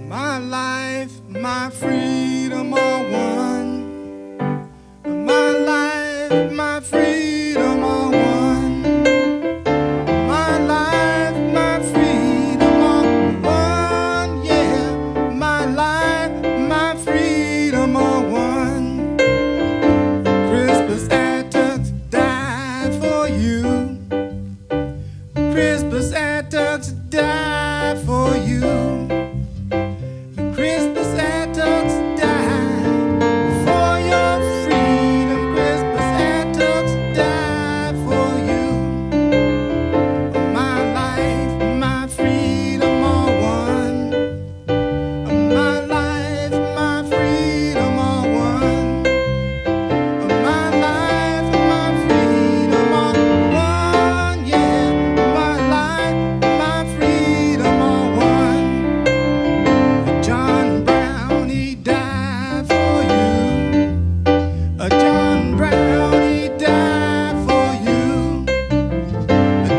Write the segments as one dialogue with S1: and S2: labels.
S1: My life, my freedom are one. My life, my freedom are one. My life, my freedom are one. Yeah, my life, my freedom are one. Crispus Attucks died for you. Crispus Attucks died for you. Crispus Attucks died for your freedom. Crispus Attucks died for you. My life, my freedom are one. My life, my freedom are one. My life, my freedom are one. Yeah, my life, my freedom are one. John Brown, he died for you. John Brown, he died for you.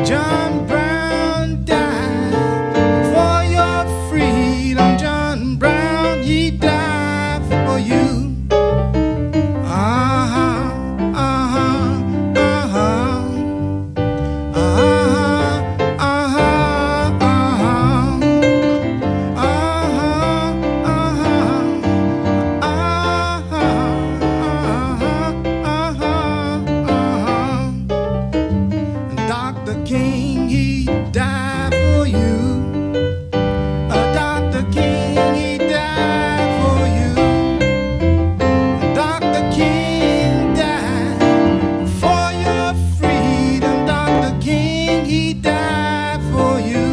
S1: John Brown died for your freedom. John Brown, he died for you. Uh-huh, uh-huh, uh-huh. Uh-huh, uh-huh, Dr. King, he died for you. Dr. King, he died for you. Dr. King died for your freedom. Dr. King, he died for you.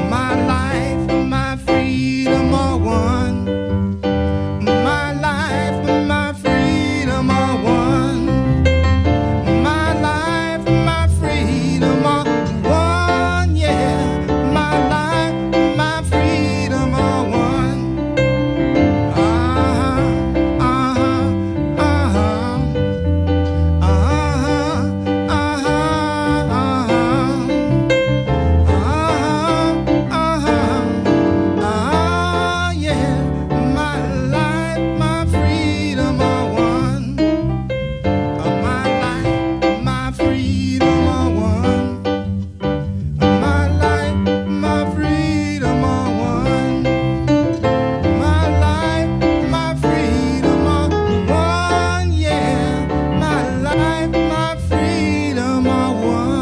S1: My life, my freedom are one. My life, my freedom are one. My life, my freedom are one. Yeah, my life, my freedom are one. Uh-huh, uh-huh, uh-huh. Uh-huh, uh-huh, yeah, my life, my freedom are one. My life, my freedom are one. My life, my freedom are one. My life, my freedom are one. Yeah, my life, my freedom are one.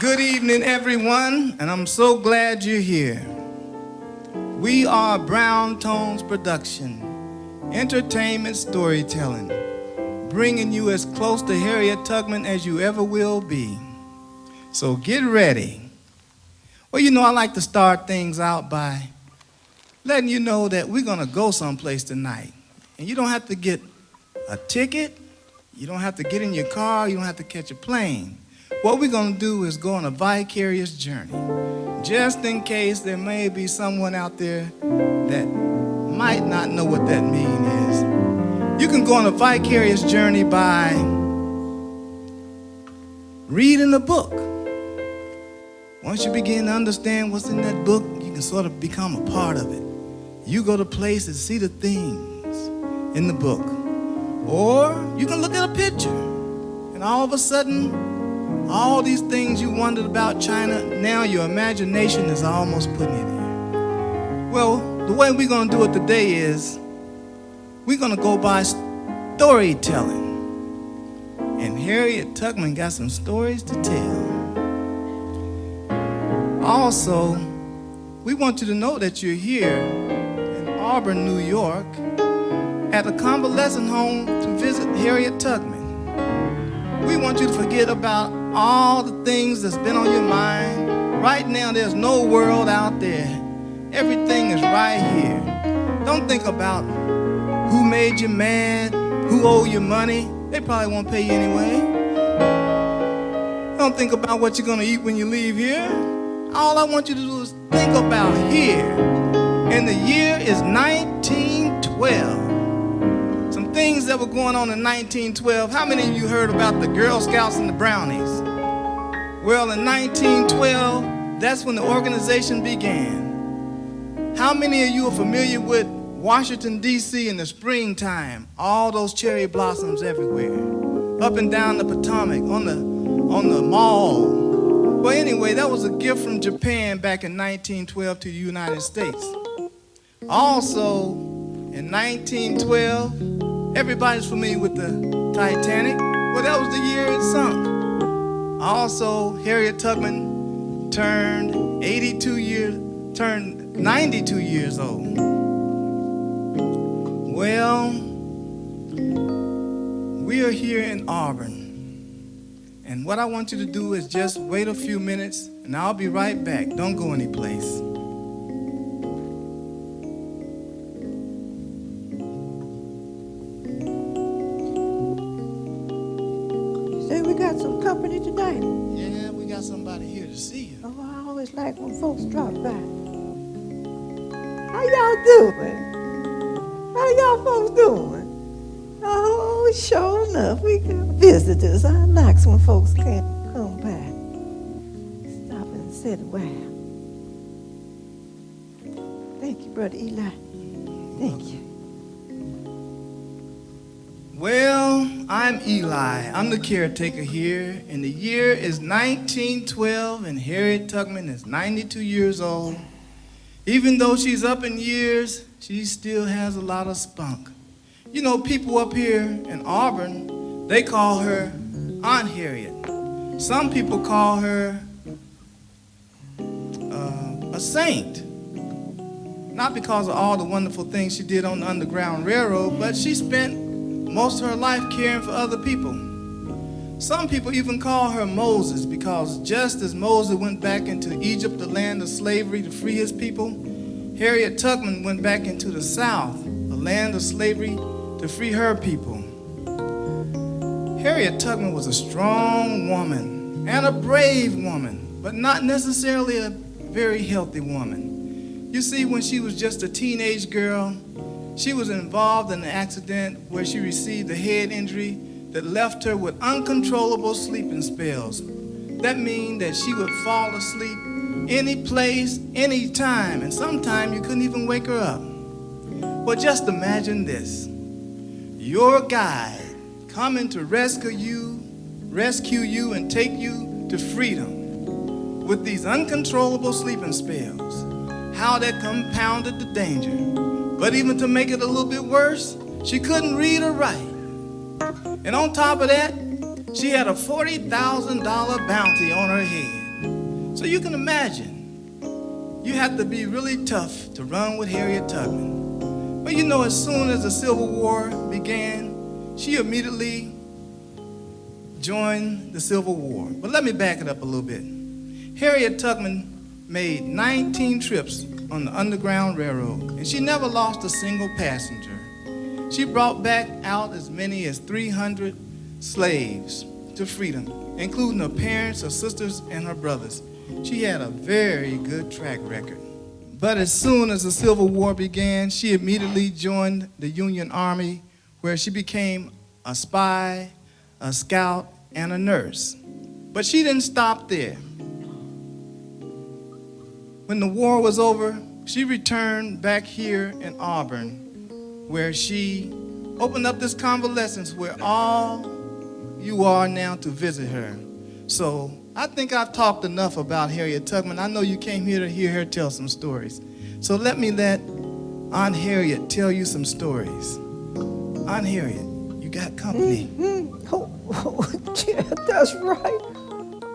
S1: Good evening, everyone, and I'm so glad you're here. We are Brown Tones Production, entertainment storytelling, bringing you as close to Harriet Tubman as you ever will be. So get ready. Well, you know, I like to start things out by letting you know that we're going to go someplace tonight. And you don't have to get a ticket. You don't have to get in your car. You don't have to catch a plane. What we're going to do is go on a vicarious journey. Just in case there may be someone out there that might not know what that mean is. You can go on a vicarious journey by reading a book. Once you begin to understand what's in that book, you can sort of become a part of it. You go to places, see the things in the book. Or you can look at a picture, and all of a sudden, all these things you wondered about China, now your imagination is almost putting it in. Well, the way we're going to do it today is we're going to go by storytelling. And Harriet Tubman got some stories to tell. Also, we want you to know that you're here in Auburn, New York, at a convalescent home to visit Harriet Tubman. We want you to forget about all the things that's been on your mind. Right now, there's no world out there. Everything is right here. Don't think about who made you mad, who owe you money. They probably won't pay you anyway. Don't think about what you're going to eat when you leave here. All I want you to do is think about here. And the year is 1912. Some things that were going on in 1912. How many of you heard about the Girl Scouts and the Brownies? Well, in 1912, that's when the organization began. How many of you are familiar with Washington, D.C. in the springtime? All those cherry blossoms everywhere. Up and down the Potomac, on the mall. Well, anyway, that was a gift from Japan back in 1912 to the United States. Also, in 1912, everybody's familiar with the Titanic. Well, that was the year it sunk. Also, Harriet Tubman turned 92 years old. Well, we are here in Auburn. And what I want you to do is just wait a few minutes, and I'll be right back. Don't go anyplace.
S2: You say we got some company tonight?
S1: Yeah, we got somebody here to see you.
S2: Oh, I always like when folks drop by. How y'all doing? How y'all folks doing? Oh, sure enough, we got visitors. I like when folks can come by. Stop and sit a while. Thank you, Brother Eli. Thank you.
S1: Well, I'm Eli. I'm the caretaker here, and the year is 1912, and Harriet Tubman is 92 years old. Even though she's up in years, she still has a lot of spunk. You know, people up here in Auburn, they call her Aunt Harriet. Some people call her a saint. Not because of all the wonderful things she did on the Underground Railroad, but she spent most of her life caring for other people. Some people even call her Moses, because just as Moses went back into Egypt, the land of slavery, to free his people, Harriet Tubman went back into the South, the land of slavery, to free her people. Harriet Tubman was a strong woman and a brave woman, but not necessarily a very healthy woman. You see, when she was just a teenage girl, she was involved in an accident where she received a head injury that left her with uncontrollable sleeping spells. That means that she would fall asleep any place, any time, and sometimes you couldn't even wake her up. Well, just imagine this. Your guide coming to rescue you and take you to freedom with these uncontrollable sleeping spells. How that compounded the danger. But even to make it a little bit worse, she couldn't read or write. And on top of that, she had a $40,000 bounty on her head. So you can imagine, you have to be really tough to run with Harriet Tubman. But you know, as soon as the Civil War began, she immediately joined the Civil War. But let me back it up a little bit. Harriet Tubman made 19 trips on the Underground Railroad, and she never lost a single passenger. She brought back out as many as 300 slaves to freedom, including her parents, her sisters, and her brothers. She had a very good track record. But as soon as the Civil War began, she immediately joined the Union Army, where she became a spy, a scout, and a nurse. But she didn't stop there. When the war was over, she returned back here in Auburn, where she opened up this convalescence where all you are now to visit her. So I think I've talked enough about Harriet Tubman. I know you came here to hear her tell some stories. So let Aunt Harriet tell you some stories. Aunt Harriet, you got company.
S2: Oh, yeah, that's right.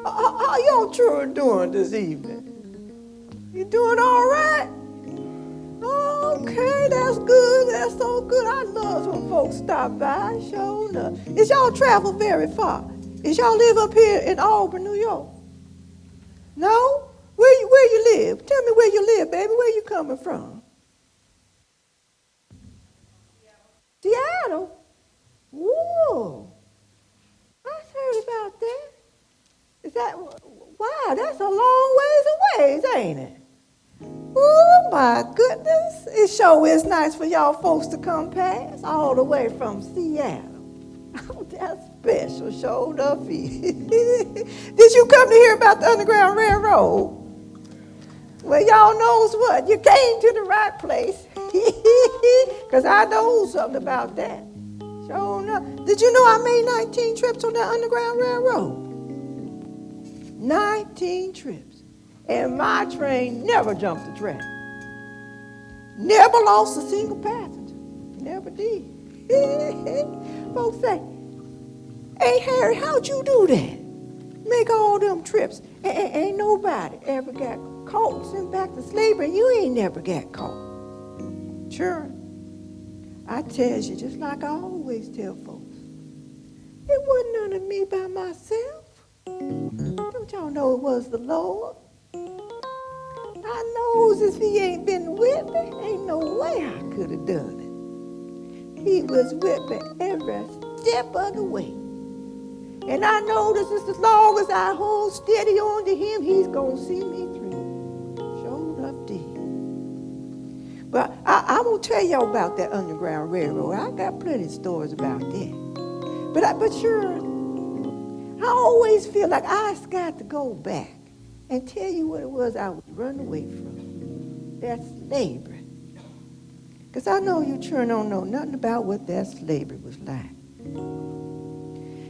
S2: How y'all children doing this evening? You doing all right? that's so good. I love when folks stop by. Sure enough. Is y'all travel very far? Is y'all live up here in Auburn, New York? No? Where you live? Tell me where you live, baby. Where you coming from? Seattle? Whoa. I heard about that. Is that, wow, that's a long ways away, ain't it? Oh, my goodness. It sure is nice for y'all folks to come past all the way from Seattle. Oh, that's special, sure enough. Did you come to hear about the Underground Railroad? Well, y'all knows what? You came to the right place. Because I know something about that. Sure enough. Did you know I made 19 trips on that Underground Railroad? 19 trips. And my train never jumped the track. Never lost a single passenger. Never did. Folks say, hey, Harry, how'd you do that? Make all them trips. Ain't nobody ever got caught sent back to slavery, and you ain't never got caught. Sure. I tell you, just like I always tell folks, it wasn't none of me by myself. Don't y'all know it was the Lord? I knows if he ain't been with me, ain't no way I could have done it. He was with me every step of the way. And I know that just as long as I hold steady on to him, he's going to see me through. Sure enough did. But I'm going to tell y'all about that Underground Railroad. I got plenty of stories about that. But sure, I always feel like I got to go back and tell you what it was I was running away from. That slavery. Because I know you sure don't know nothing about what that slavery was like.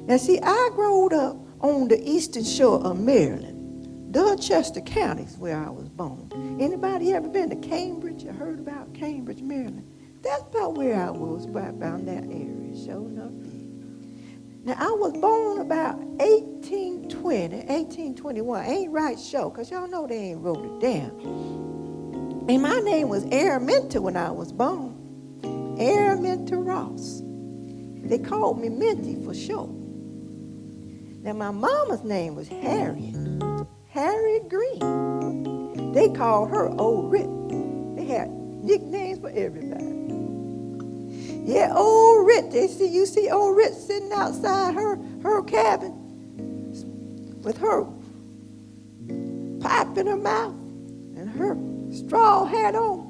S2: Now, see, I growed up on the eastern shore of Maryland. Dorchester County is where I was born. Anybody ever been to Cambridge or heard about Cambridge, Maryland? That's about where I was, right around that area, sure enough. Now, I was born about 1820, 1821. Ain't right sure, because y'all know they ain't wrote it down. And my name was Araminta when I was born. Araminta Ross. They called me Minty for short. Now, my mama's name was Harriet. Harriet Green. They called her Old Rit. They had nicknames for everybody. Yeah, Old Rit. You see Old Rit sitting outside her cabin with her pipe in her mouth and her straw hat on.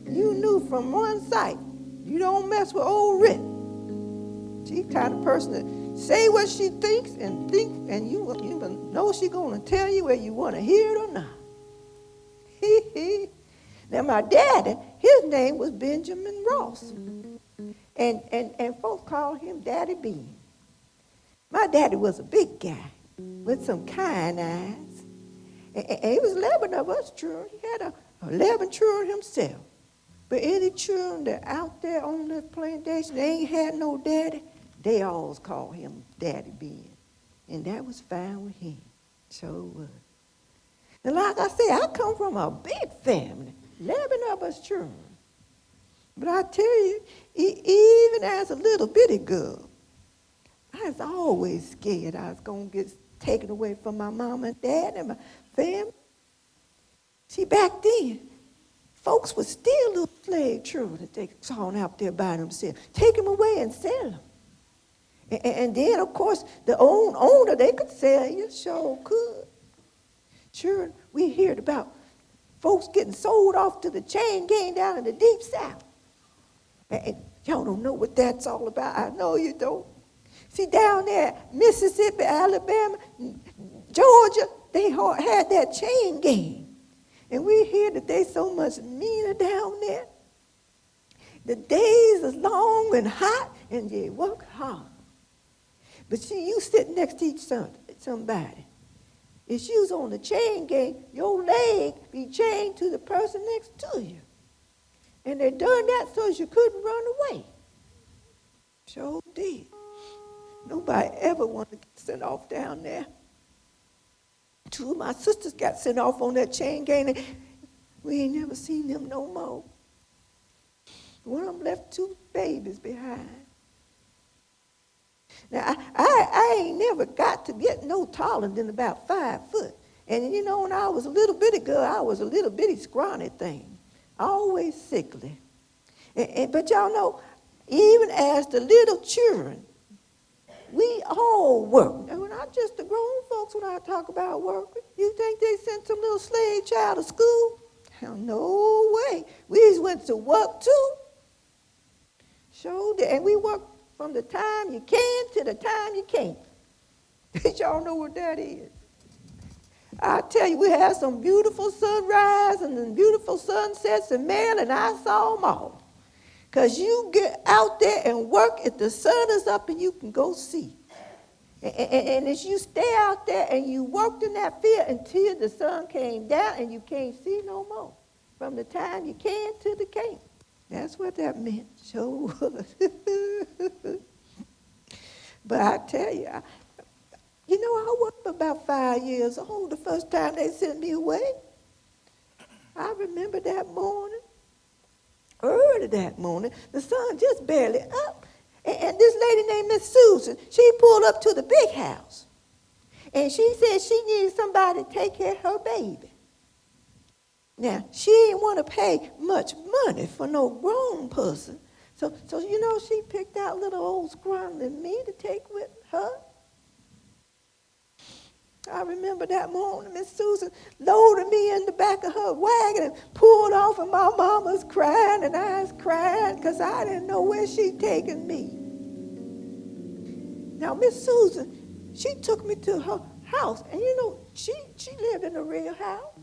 S2: You knew from one sight, you don't mess with Old Rit. She's the kind of person that say what she thinks and you know she's going to tell you whether you want to hear it or not. Now, my daddy, his name was Benjamin Ross. And folks called him Daddy Bean. My daddy was a big guy with some kind eyes. And he was 11 of us children. He had 11 children himself. But any children that out there on the plantation, they ain't had no daddy, they always called him Daddy Bean. And that was fine with him. Sure was. And like I said, I come from a big family, 11 of us children. But I tell you, even as a little bitty girl, I was always scared I was going to get taken away from my mom and dad and my family. See, back then, folks would steal little slave children that they saw out there by themselves, take them away and sell them. And then, of course, the owner, they could sell you, sure could. Sure, we heard about folks getting sold off to the chain gang down in the deep south. And y'all don't know what that's all about. I know you don't. See, down there, Mississippi, Alabama, Georgia, they had that chain gang. And we hear that they so much meaner down there. The days is long and hot, and they work hard. But see, you sit next to somebody. If you was on the chain gang, your leg be chained to the person next to you. And they done that so you couldn't run away. Sure did. Nobody ever wanted to get sent off down there. Two of my sisters got sent off on that chain gang, and we ain't never seen them no more. One of them left 2 babies behind. Now, I ain't never got to get no taller than about 5 foot. And, you know, when I was a little bitty girl, I was a little bitty scrawny thing, always sickly. But y'all know, even as the little children, we all work. And we're not just the grown folks when I talk about working. You think they sent some little slave child to school? Hell, no way. We just went to work too. Sure did. And we worked from the time you can to the time you can't. Did y'all know what that is? I tell you, we had some beautiful sunrise and then beautiful sunsets in Maryland. I saw them all. Because you get out there and work if the sun is up and you can go see. And as you stay out there and you worked in that field until the sun came down and you can't see no more. From the time you can to the can't. That's what that meant. Sure was. But I tell you, you know, I was about 5 years old the first time they sent me away. I remember that morning, early that morning, the sun just barely up. And this lady named Miss Susan, she pulled up to the big house. And she said she needed somebody to take care of her baby. Now, she didn't want to pay much money for no grown person. So you know, she picked out little old scrawny me to take with her. I remember that morning, Miss Susan loaded me in the back of her wagon and pulled off, and my mama's crying and I was crying because I didn't know where she'd taken me. Now, Miss Susan, she took me to her house, and you know, she lived in a real house.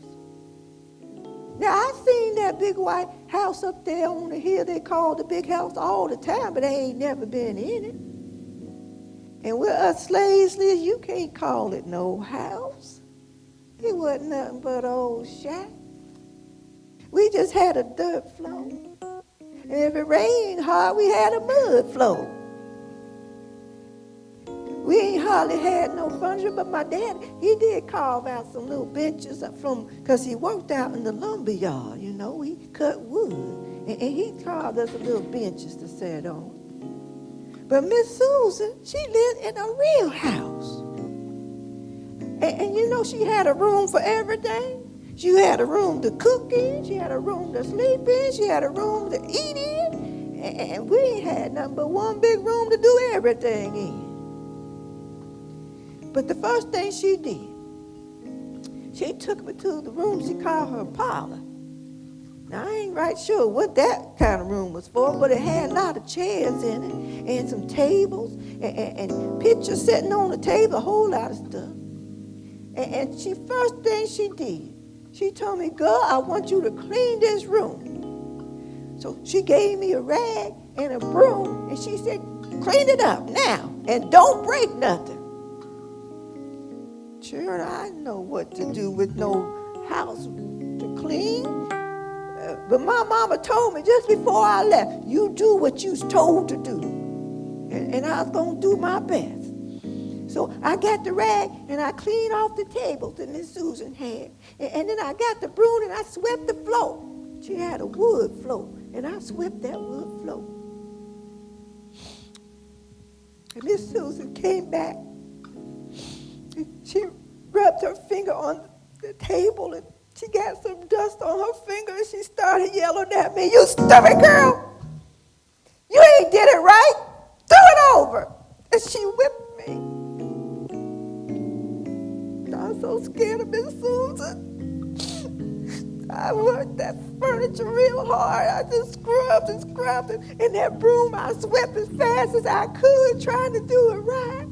S2: Now, I seen that big white house up there on the hill they call the big house all the time, but I ain't never been in it. And with us slaves, Liz, you can't call it no house. It wasn't nothing but an old shack. We just had a dirt floor. And if it rained hard, we had a mud floor. We ain't hardly had no furniture, but my dad, he did carve out some little benches because he worked out in the lumber yard, you know. He cut wood, and he carved us little benches to sit on. But Miss Susan, she lived in a real house. And you know, she had a room for everything. She had a room to cook in, she had a room to sleep in, she had a room to eat in, and we had nothing but one big room to do everything in. But the first thing she did, she took me to the room she called her parlor. Now, I ain't right sure what that kind of room was for, but it had a lot of chairs in it and some tables and pictures sitting on the table, a whole lot of stuff. And first thing she did, she told me, girl, I want you to clean this room. So she gave me a rag and a broom, and she said, clean it up now, and don't break nothing. Sure, I know what to do with no house to clean. But my mama told me just before I left, you do what you was told to do. And I was going to do my best. So I got the rag and I cleaned off the tables that Miss Susan had. And then I got the broom and I swept the floor. She had a wood floor, and I swept that wood floor. And Miss Susan came back. She rubbed her finger on the table, and she got some dust on her finger, and she started yelling at me, you stupid girl! You ain't did it right! Do it over! And she whipped me. I was so scared of Miss Susan. I worked that furniture real hard. I just scrubbed and scrubbed it. And that broom I swept as fast as I could, trying to do it right.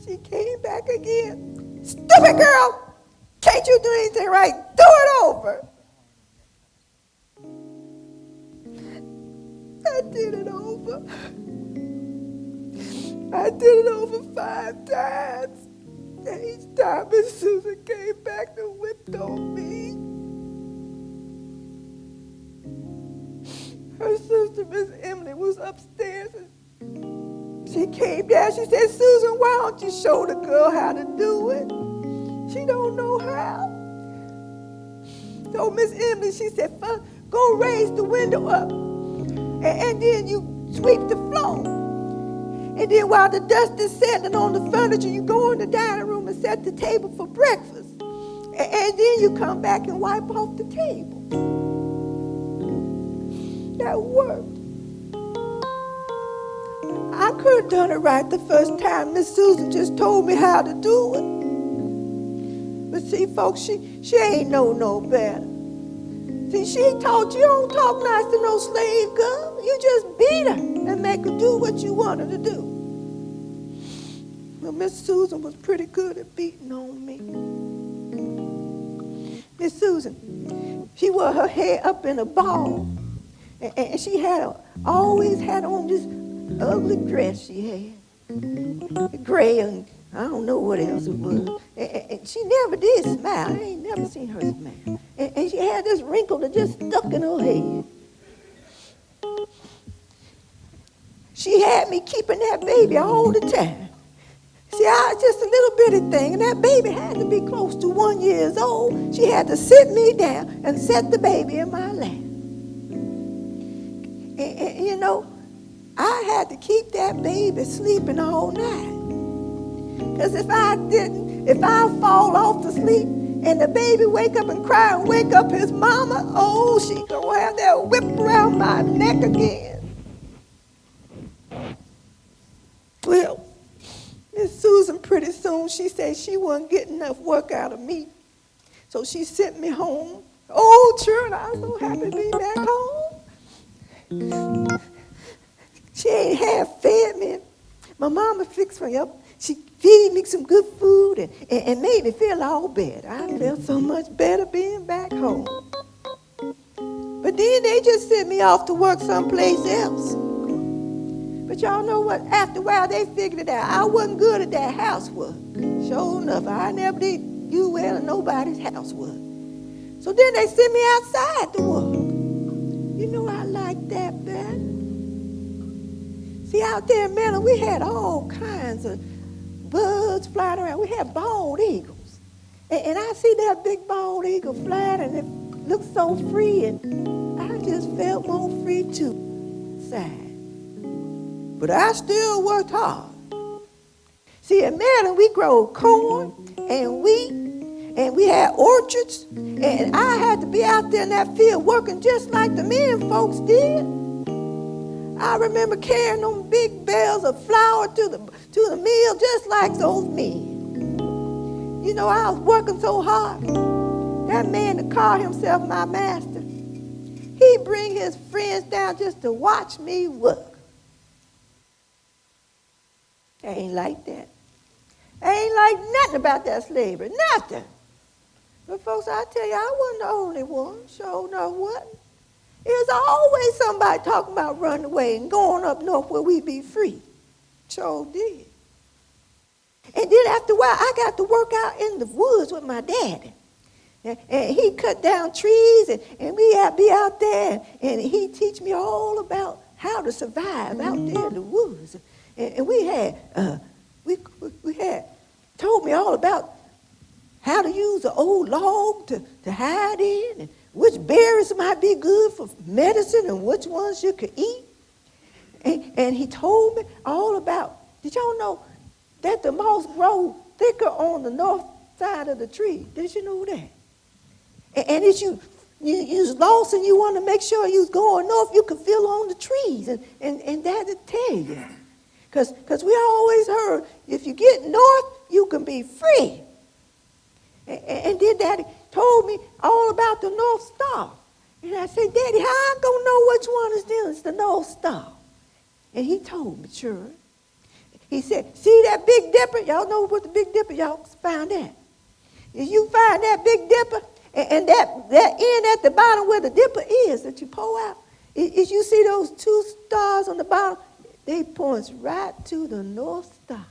S2: She came back again. Stupid girl! Can't you do anything right? Do it over. I did it over. I did it over 5 times. And each time Miss Susan came back and whipped on me. Her sister, Miss Emily, was upstairs, and she came down. She said, Susan, why don't you show the girl how to do it? She don't know how. So Miss Emily, she said, go raise the window up. And then you sweep the floor. And then while the dust is settling on the furniture, you go in the dining room and set the table for breakfast. And then you come back and wipe off the table. That worked. I could have done it right the first time. Miss Susan just told me how to do it. But see, folks, she ain't know no better. See, she taught you don't talk nice to no slave girl. You just beat her and make her do what you want her to do. Well, Miss Susan was pretty good at beating on me. Miss Susan, she wore her hair up in a ball. And she always had on this ugly dress she had. Gray and I don't know what else it was. And she never did smile. I ain't never seen her smile. And she had this wrinkle that just stuck in her head. She had me keeping that baby all the time. See, I was just a little bitty thing, and that baby had to be close to 1 year old. She had to sit me down and set the baby in my lap. And you know, I had to keep that baby sleeping all night. Because if I fall off to sleep and the baby wake up and cry and wake up his mama, oh, she gonna have that whip around my neck again. Well, Miss Susan pretty soon, she said she wasn't getting enough work out of me. So she sent me home. Oh, children, I was so happy to be back home. She ain't half fed me. My mama fixed me up. She feed me some good food and made me feel all better. I felt so much better being back home. But then they just sent me off to work someplace else. But y'all know what? After a while, they figured it out. I wasn't good at that housework. Sure enough, I never did do well in nobody's housework. So then they sent me outside to work. You know, I like that better. See, out there in Maryland, we had all kinds of birds flying around. We had bald eagles. And I see that big bald eagle flying, and it looked so free, and I just felt more free too inside. But I still worked hard. See, in Maryland, we grow corn and wheat, and we had orchards, and I had to be out there in that field working just like the men folks did. I remember carrying them big bales of flour to the mill just like those men. You know, I was working so hard. That man that called himself my master, he'd bring his friends down just to watch me work. I ain't like that. I ain't like nothing about that slavery, nothing. But folks, I tell you, I wasn't the only one. Sure enough, wasn't. There's always somebody talking about running away and going up north where we be free. Sure did. And then after a while, I got to work out in the woods with my daddy. And he cut down trees, and we had to be out there, and he teach me all about how to survive out there in the woods. And we had told me all about how to use an old log to hide in, and which berries might be good for medicine and which ones you could eat. And he told me all about, did y'all know that the moss grows thicker on the north side of the tree? Did you know that? And if you lost and you want to make sure you was going north, you could feel on the trees, and that'll tell you. Because we always heard, if you get north, you can be free. And then Daddy told me all about the North Star. And I said, Daddy, how I gonna know which one is the North Star? And he told me, sure. He said, see that Big Dipper? Y'all know what the Big Dipper, y'all find that. If you find that Big Dipper, and that end at the bottom where the dipper is that you pour out, if you see those two stars on the bottom, they points right to the North Star.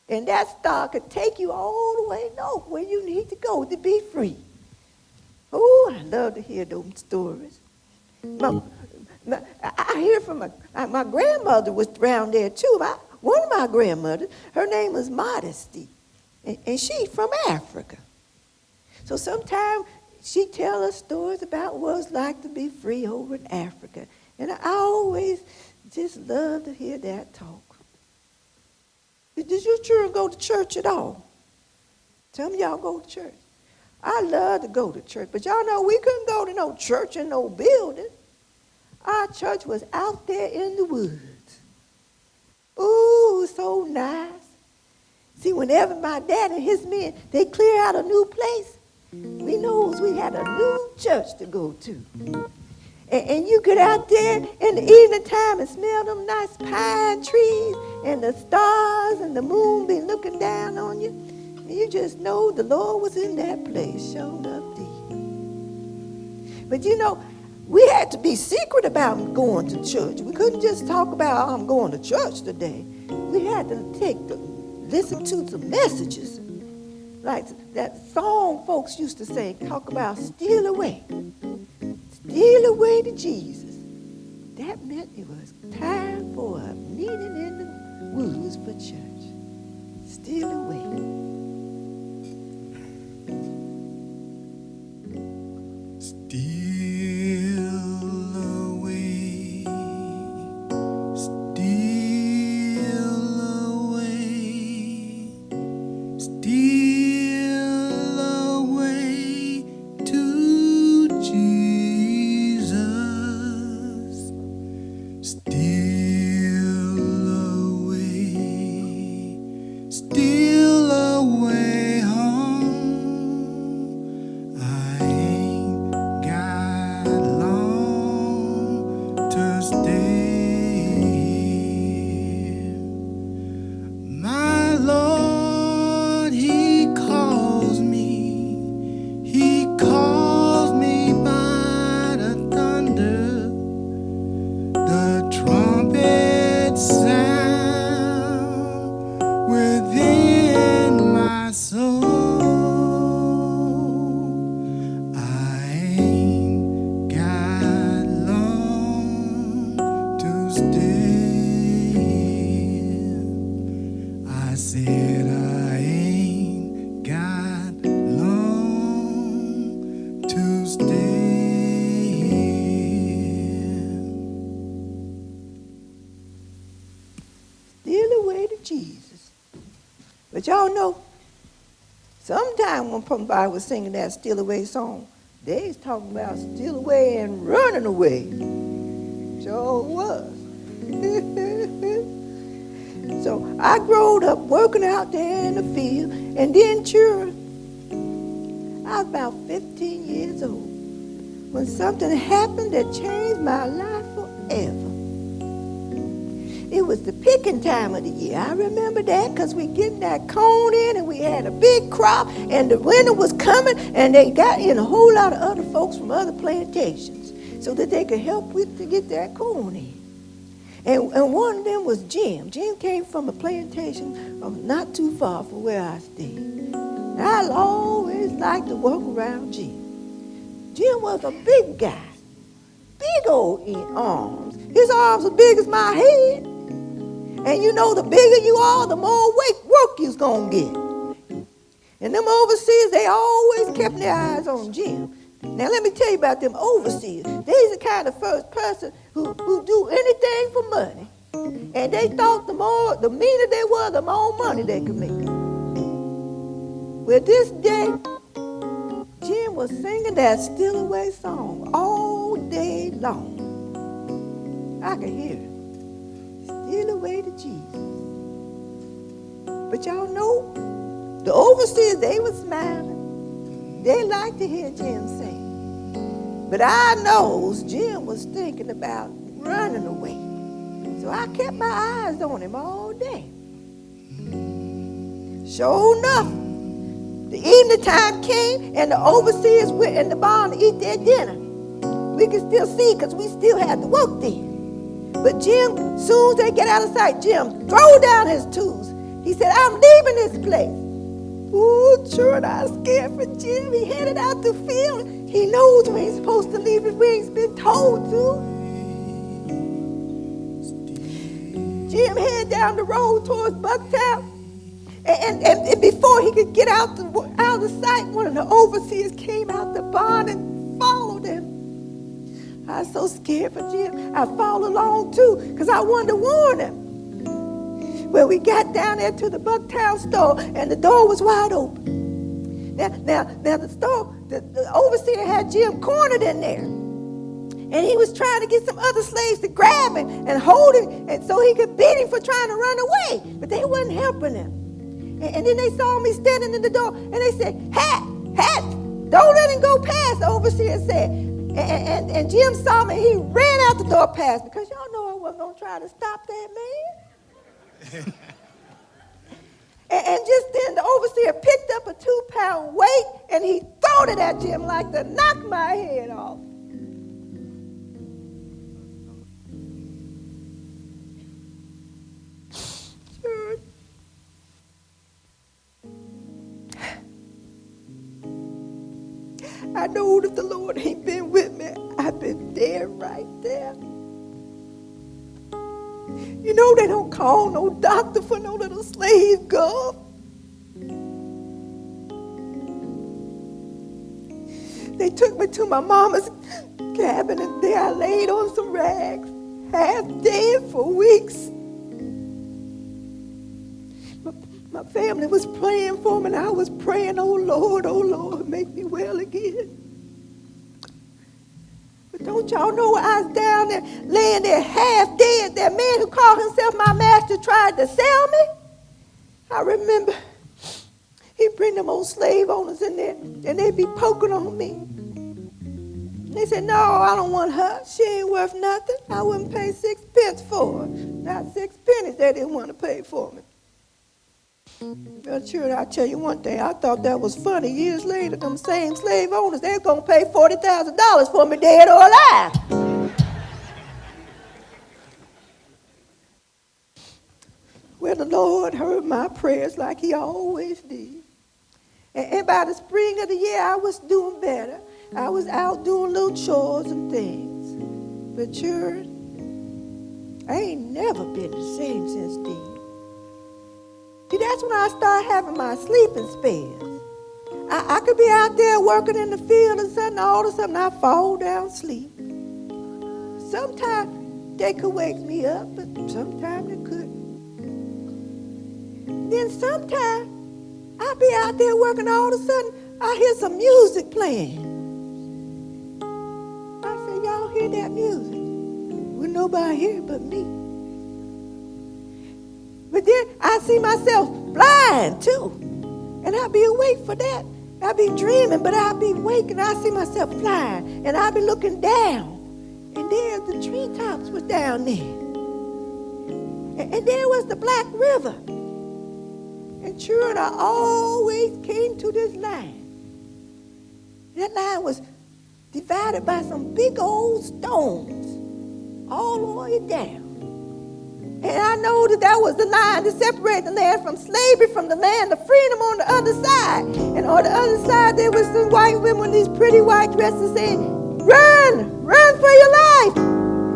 S2: And that star could take you all the way north where you need to go to be free. Oh, I love to hear those stories. I hear from my grandmother was around there too. One of my grandmothers, her name was Modesty, and she's from Africa. So sometimes she tell us stories about what it's like to be free over in Africa. And I always just love to hear that talk. Did your children go to church at all? Some of y'all go to church. I love to go to church, but y'all know we couldn't go to no church in no building. Our church was out there in the woods. Ooh, so nice. See, whenever my dad and his men, they clear out a new place, we knows we had a new church to go to. And you get out there in the evening time and smell them nice pine trees and the stars and the moon be looking down on you. And you just know the Lord was in that place, showing up deep. But you know, we had to be secret about going to church. We couldn't just talk about, I'm going to church today. We had to listen to some messages. Like that song folks used to sing, talk about steal away. Steal away to Jesus. That meant it was time for a meeting in the woods for church. Steal away. But y'all know, sometime when somebody was singing that Steal Away song, they was talking about steal away and running away. Sure was. So I growed up working out there in the field, and then sure, I was about 15 years old when something happened that changed my life forever. It was the picking time of the year. I remember that because we getting that corn in and we had a big crop and the winter was coming and they got in a whole lot of other folks from other plantations so that they could help with to get that corn in. And one of them was Jim. Jim came from a plantation from not too far from where I stayed. And I always liked to walk around Jim. Jim was a big guy, big old arms. His arms as big as my head. And you know, the bigger you are, the more work you's gonna get. And them overseers, they always kept their eyes on Jim. Now let me tell you about them overseers. They's the kind of first person who do anything for money. And they thought the meaner they were, the more money they could make. Well, this day, Jim was singing that Steal Away song all day long. I could hear it. Steal away to Jesus. But y'all know, the overseers, they were smiling. They liked to hear Jim sing. But I knows Jim was thinking about running away. So I kept my eyes on him all day. Sure enough, the evening time came and the overseers went in the barn to eat their dinner. We could still see because we still had to work there. But Jim, soon as they get out of sight, Jim throw down his tools. He said, I'm leaving this place. Ooh, sure, I was scared for Jim. He headed out the field. He knows when he's supposed to leave his wings, been told to. Jim headed down the road towards Bucktown. And before he could get out of the sight, one of the overseers came out the barn and followed him. I was so scared for Jim. I followed along too because I wanted to warn him. Well, we got down there to the Bucktown store, and the door was wide open. Now the overseer had Jim cornered in there. And he was trying to get some other slaves to grab him and hold him, and so he could beat him for trying to run away. But they wasn't helping him. And then they saw me standing in the door, and they said, Hat, don't let him go past, the overseer said. And Jim saw me, he ran out the door past me, because y'all know I wasn't going to try to stop that man. And just then the overseer picked up a 2-pound weight, and he threw it at Jim like to knock my head off. I know if the Lord ain't been with me, I've been dead right there. You know they don't call no doctor for no little slave girl. They took me to my mama's cabin, and there I laid on some rags, half dead for weeks. My family was praying for me, and I was praying, oh Lord, make me well again. But don't y'all know I was down there, laying there half dead. That man who called himself my master tried to sell me. I remember he'd bring them old slave owners in there, and they'd be poking on me. They said, no, I don't want her. She ain't worth nothing. I wouldn't pay 6 pence for her. Not 6 pennies they didn't want to pay for me. Well, sure, I'll tell you one thing. I thought that was funny. Years later, them same slave owners, they're going to pay $40,000 for me, dead or alive. Well, the Lord heard my prayers like he always did. And by the spring of the year, I was doing better. I was out doing little chores and things. But sure, I ain't never been the same since then. See, that's when I started having my sleeping spells. I could be out there working in the field and something, all of a sudden I fall down asleep. Sometimes they could wake me up, but sometimes they couldn't. Then sometimes I'd be out there working, all of a sudden I hear some music playing. I said, y'all hear that music? Well, nobody hear but me. But then I see myself flying too. And I'd be awake for that. I'd be dreaming, but I'd be awake and I see myself flying. And I'd be looking down. And there the treetops was down there. And there was the Black River. And sure, I always came to this line. That line was divided by some big old stones all the way down. And I know that was the line to separate the land from slavery, from the land of freedom on the other side. And on the other side, there was some white women with these pretty white dresses saying, run for your life.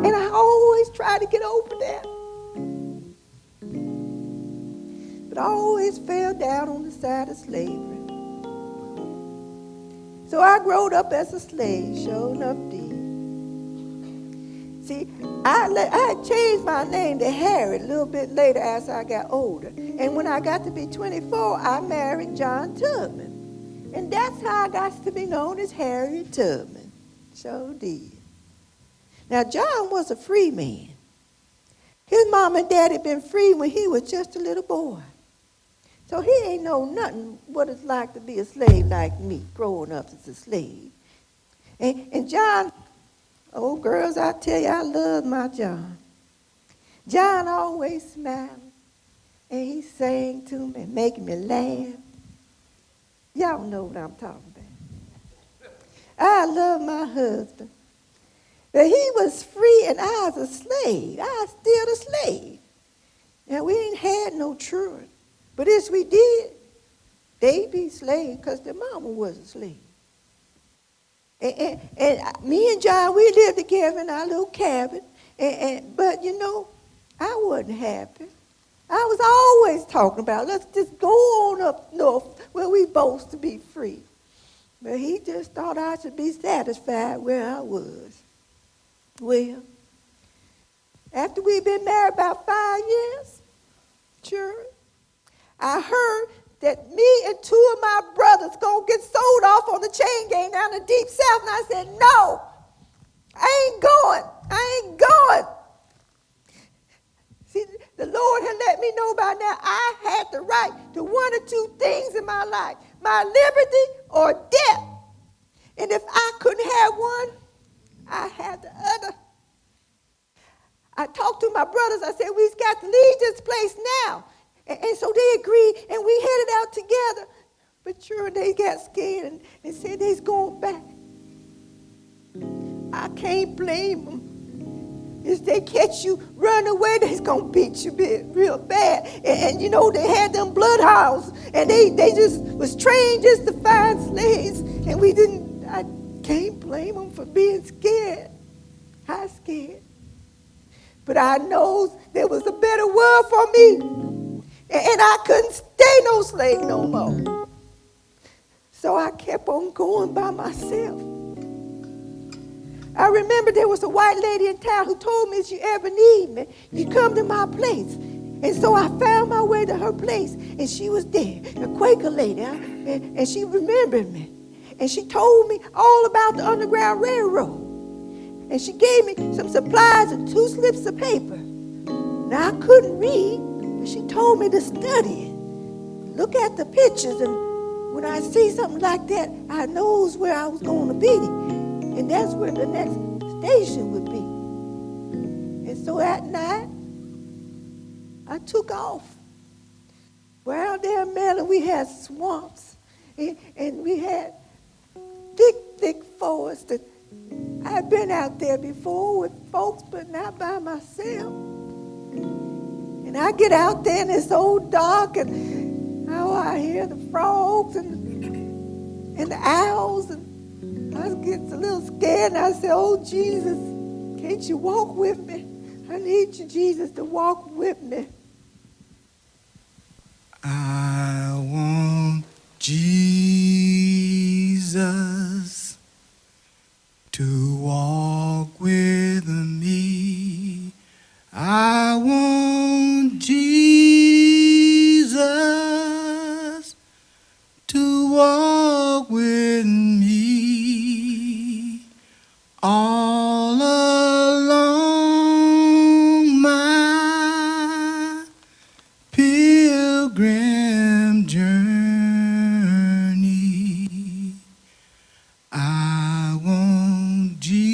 S2: And I always try to get over that. But I always fell down on the side of slavery. So I growed up as a slave, sure enough did. See, I changed my name to Harriet a little bit later as I got older. And when I got to be 24, I married John Tubman. And that's how I got to be known as Harriet Tubman. Sure did. Now, John was a free man. His mom and dad had been free when he was just a little boy. So he ain't know nothing what it's like to be a slave like me, growing up as a slave. And John... Oh, girls, I tell you, I love my John. John always smiling, and he sang to me, making me laugh. Y'all know what I'm talking about. I love my husband. But he was free, and I was a slave. I was still a slave. Now, we ain't had no children. But if we did, they'd be slaves because their mama was a slave. And me and John, we lived together in our little cabin. But, you know, I wasn't happy. I was always talking about, let's just go on up north where we both to be free. But he just thought I should be satisfied where I was. Well, after we'd been married about 5 years, sure, I heard that me and 2 of my brothers gonna get sold off on the chain gang down in the deep south. And I said, no, I ain't going. I ain't going. See, the Lord had let me know by now I had the right to 1 or 2 things in my life, my liberty or death. And if I couldn't have one, I had the other. I talked to my brothers. I said, we've got to leave this place now. And so they agreed, and we headed out together. But sure, they got scared and said they's going back. I can't blame them. If they catch you running away, they's going to beat you real bad. And you know, they had them bloodhounds, and they just was trained just to find slaves. And I can't blame them for being scared. I scared. But I know there was a better world for me. And I couldn't stay no slave no more. So I kept on going by myself. I remember there was a white lady in town who told me, if you ever need me, you come to my place. And so I found my way to her place, and she was there, a Quaker lady, and she remembered me. And she told me all about the Underground Railroad. And she gave me some supplies and 2 slips of paper. Now, I couldn't read, but she told me to study it. Look at the pictures, and when I see something like that, I knows where I was going to be. And that's where the next station would be. And so at night, I took off. Well, there in Maryland, we had swamps, and we had thick forests. I've been out there before with folks, but not by myself. And I get out there, and it's so dark, and I hear the frogs and the owls, and I get a little scared, and I say, oh, Jesus, can't you walk with me? I need you, Jesus, to walk with me.
S1: I want Jesus to walk with me. I want Jesus to walk with me all along my pilgrim journey. I want Jesus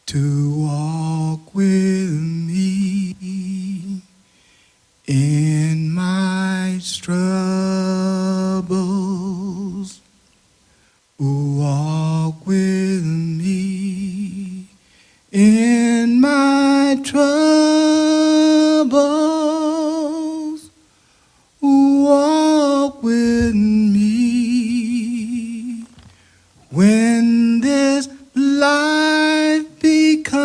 S1: to walk with me in my troubles. Walk with me in my troubles. Walk with me when this life become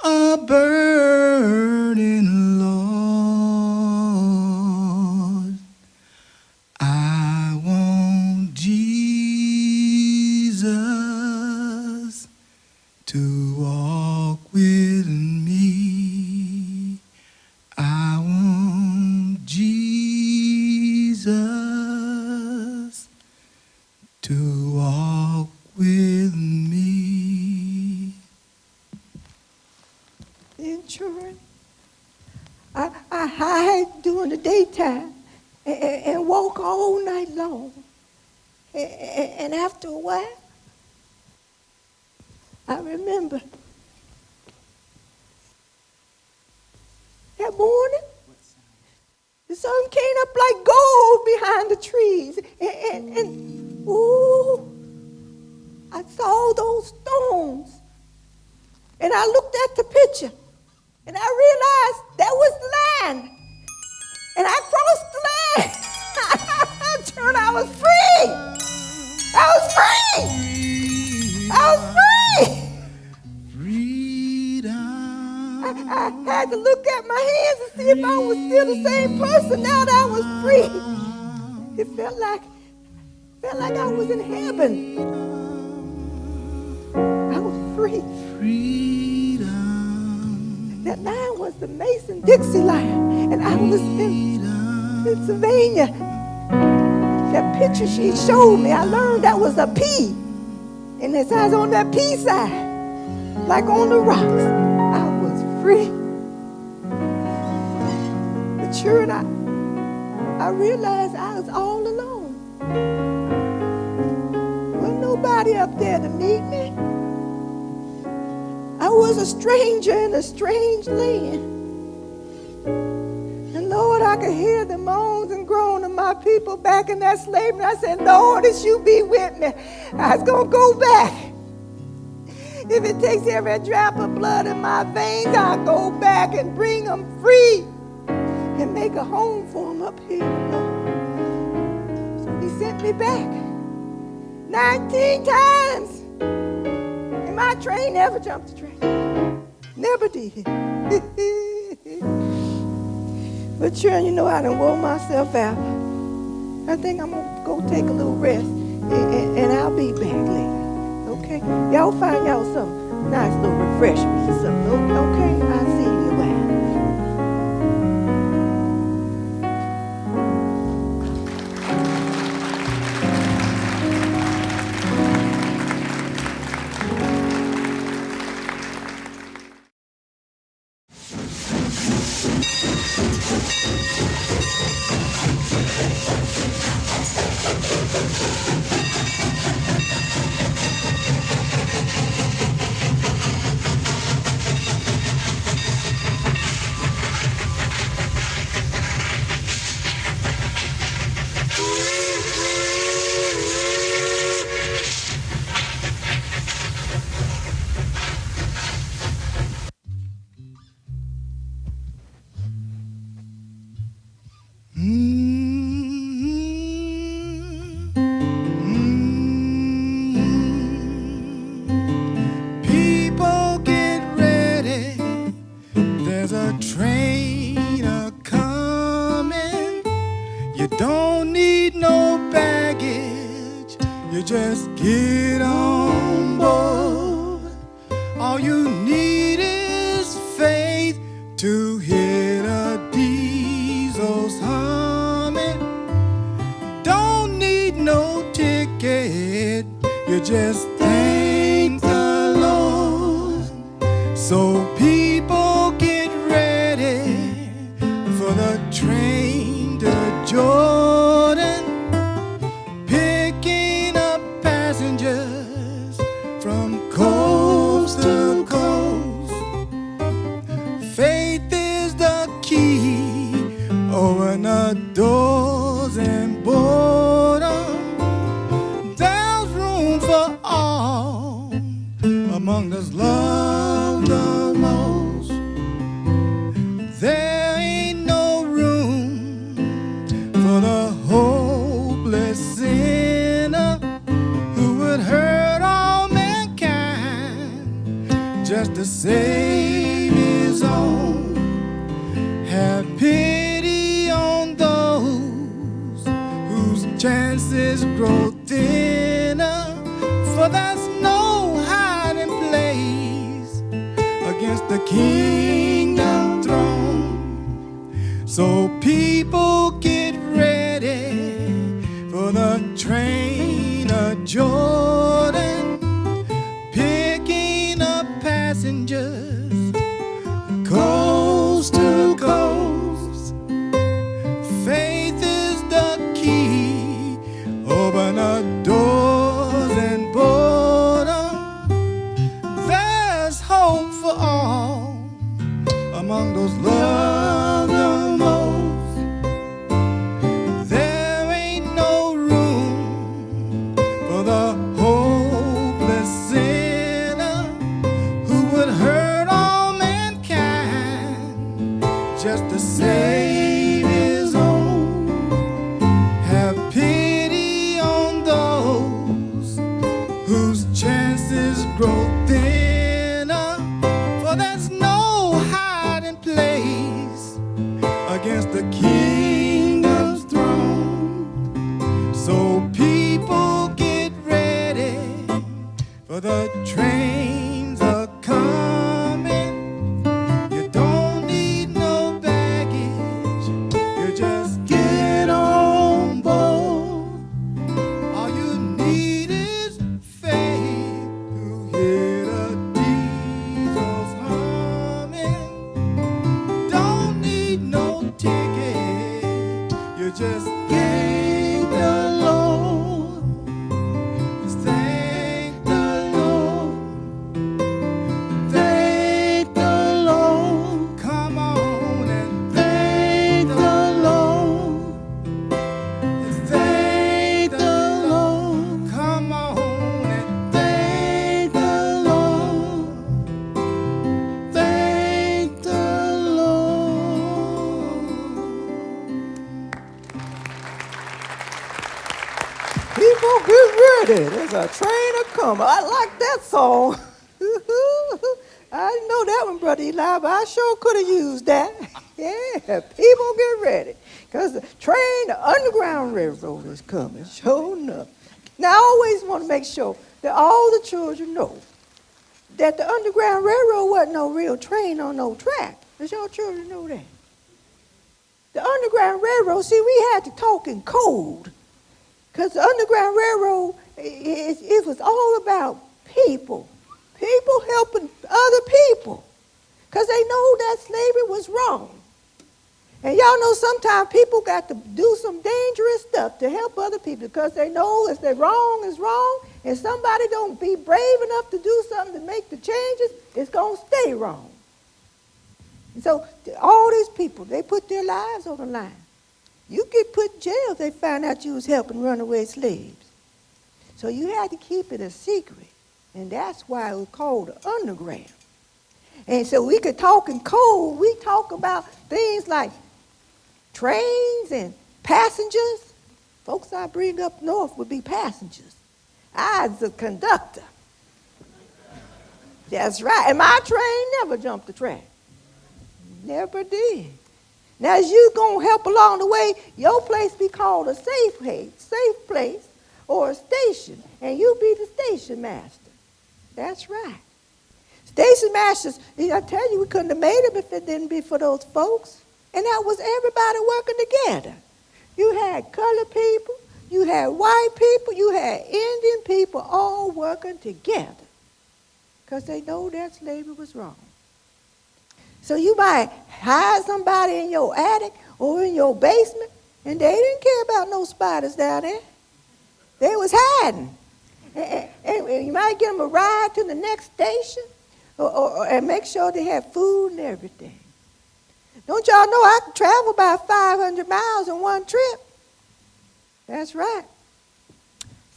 S1: a burden, Lord. I want Jesus to walk with me. I want Jesus to walk with me.
S2: Then, children, I hide during the daytime and walk all night long. And after a while, I remember that morning, the sun came up like gold behind the trees. And ooh, I saw those stones. And I looked at the picture, and I realized that was the land. And I crossed the land. Turn, I was free. I was free. I was free.
S1: Free.
S2: to look at my hands and see if I was still the same person now that I was free. It felt like I was in heaven. I was free. Freedom. That line was the Mason-Dixie line, and I was in Pennsylvania. That picture she showed me, I learned that was a P. And as I was on that P side, like on the rocks, I was free. But sure, I realized I was all alone. Wasn't nobody up there to meet me. I was a stranger in a strange land. And Lord, I could hear the moans and groans of my people back in that slavery. I said, Lord, if you be with me, I was going to go back. If it takes every drop of blood in my veins, I'll go back and bring them free and make a home for them up here, Lord. So he sent me back 19 times. And my train never jumped the train. Never did. But sure, you know, I done wore myself out. I think I'm going to go take a little rest, and I'll be back later. Okay? Y'all find y'all some nice little refreshments or something. Okay? I'll see you in a while.
S1: People get ready. There's a train a-coming. You don't need no baggage. You just get on board. All you need is faith to hit a diesel's humming. Don't need no ticket. You just thank the Lord. So people get ready for the train to Jordan, picking up passengers from coast to coast. Faith is the key, open the doors and boredom. There's room for all among those loved the most. There ain't no room for the hopeless sinner who would hurt all mankind just to save his own. Have pity on those whose chances grow thinner, for there's no hiding place against the kingdom throne. So people get ready for the train of Jordan, picking up passengers coast to coast. Faith is the key, open the doors and boredom. There's hope for all among those loved the most. Thank the Lord. Thank the Lord. Thank the Lord. Come on and thank the Lord. Thank the Lord. Come on and thank the Lord. Thank the Lord.
S2: People get ready. There's a train a coming. I like that song. I didn't know that one, Brother Eli, but I sure could have used that. Yeah, people get ready. Because the train, the Underground Railroad is coming. Sure enough. Now, I always want to make sure that all the children know that the Underground Railroad wasn't no real train on no track. Does y'all children know that? The Underground Railroad, see, we had to talk in code. Because the Underground Railroad, it was all about people. People helping other people. Because they know that slavery was wrong. And y'all know sometimes people got to do some dangerous stuff to help other people because they know if they're wrong is wrong, and somebody don't be brave enough to do something to make the changes, it's going to stay wrong. And so all these people, they put their lives on the line. You get put in jail if they find out you was helping runaway slaves. So you had to keep it a secret. And that's why it was called the Underground. And so we could talk in code. We talk about things like trains and passengers. Folks I bring up north would be passengers. I was a conductor. That's right. And my train never jumped the track. Never did. Now, as you going to help along the way, your place be called a safe place or a station, and you be the station master. That's right. Station masters, I tell you, we couldn't have made them if it didn't be for those folks. And that was everybody working together. You had colored people, you had white people, you had Indian people all working together because they know that slavery was wrong. So you might hide somebody in your attic or in your basement, and they didn't care about no spiders down there. They was hiding. And you might get them a ride to the next station and make sure they have food and everything. Don't y'all know I can travel about 500 miles in one trip? That's right.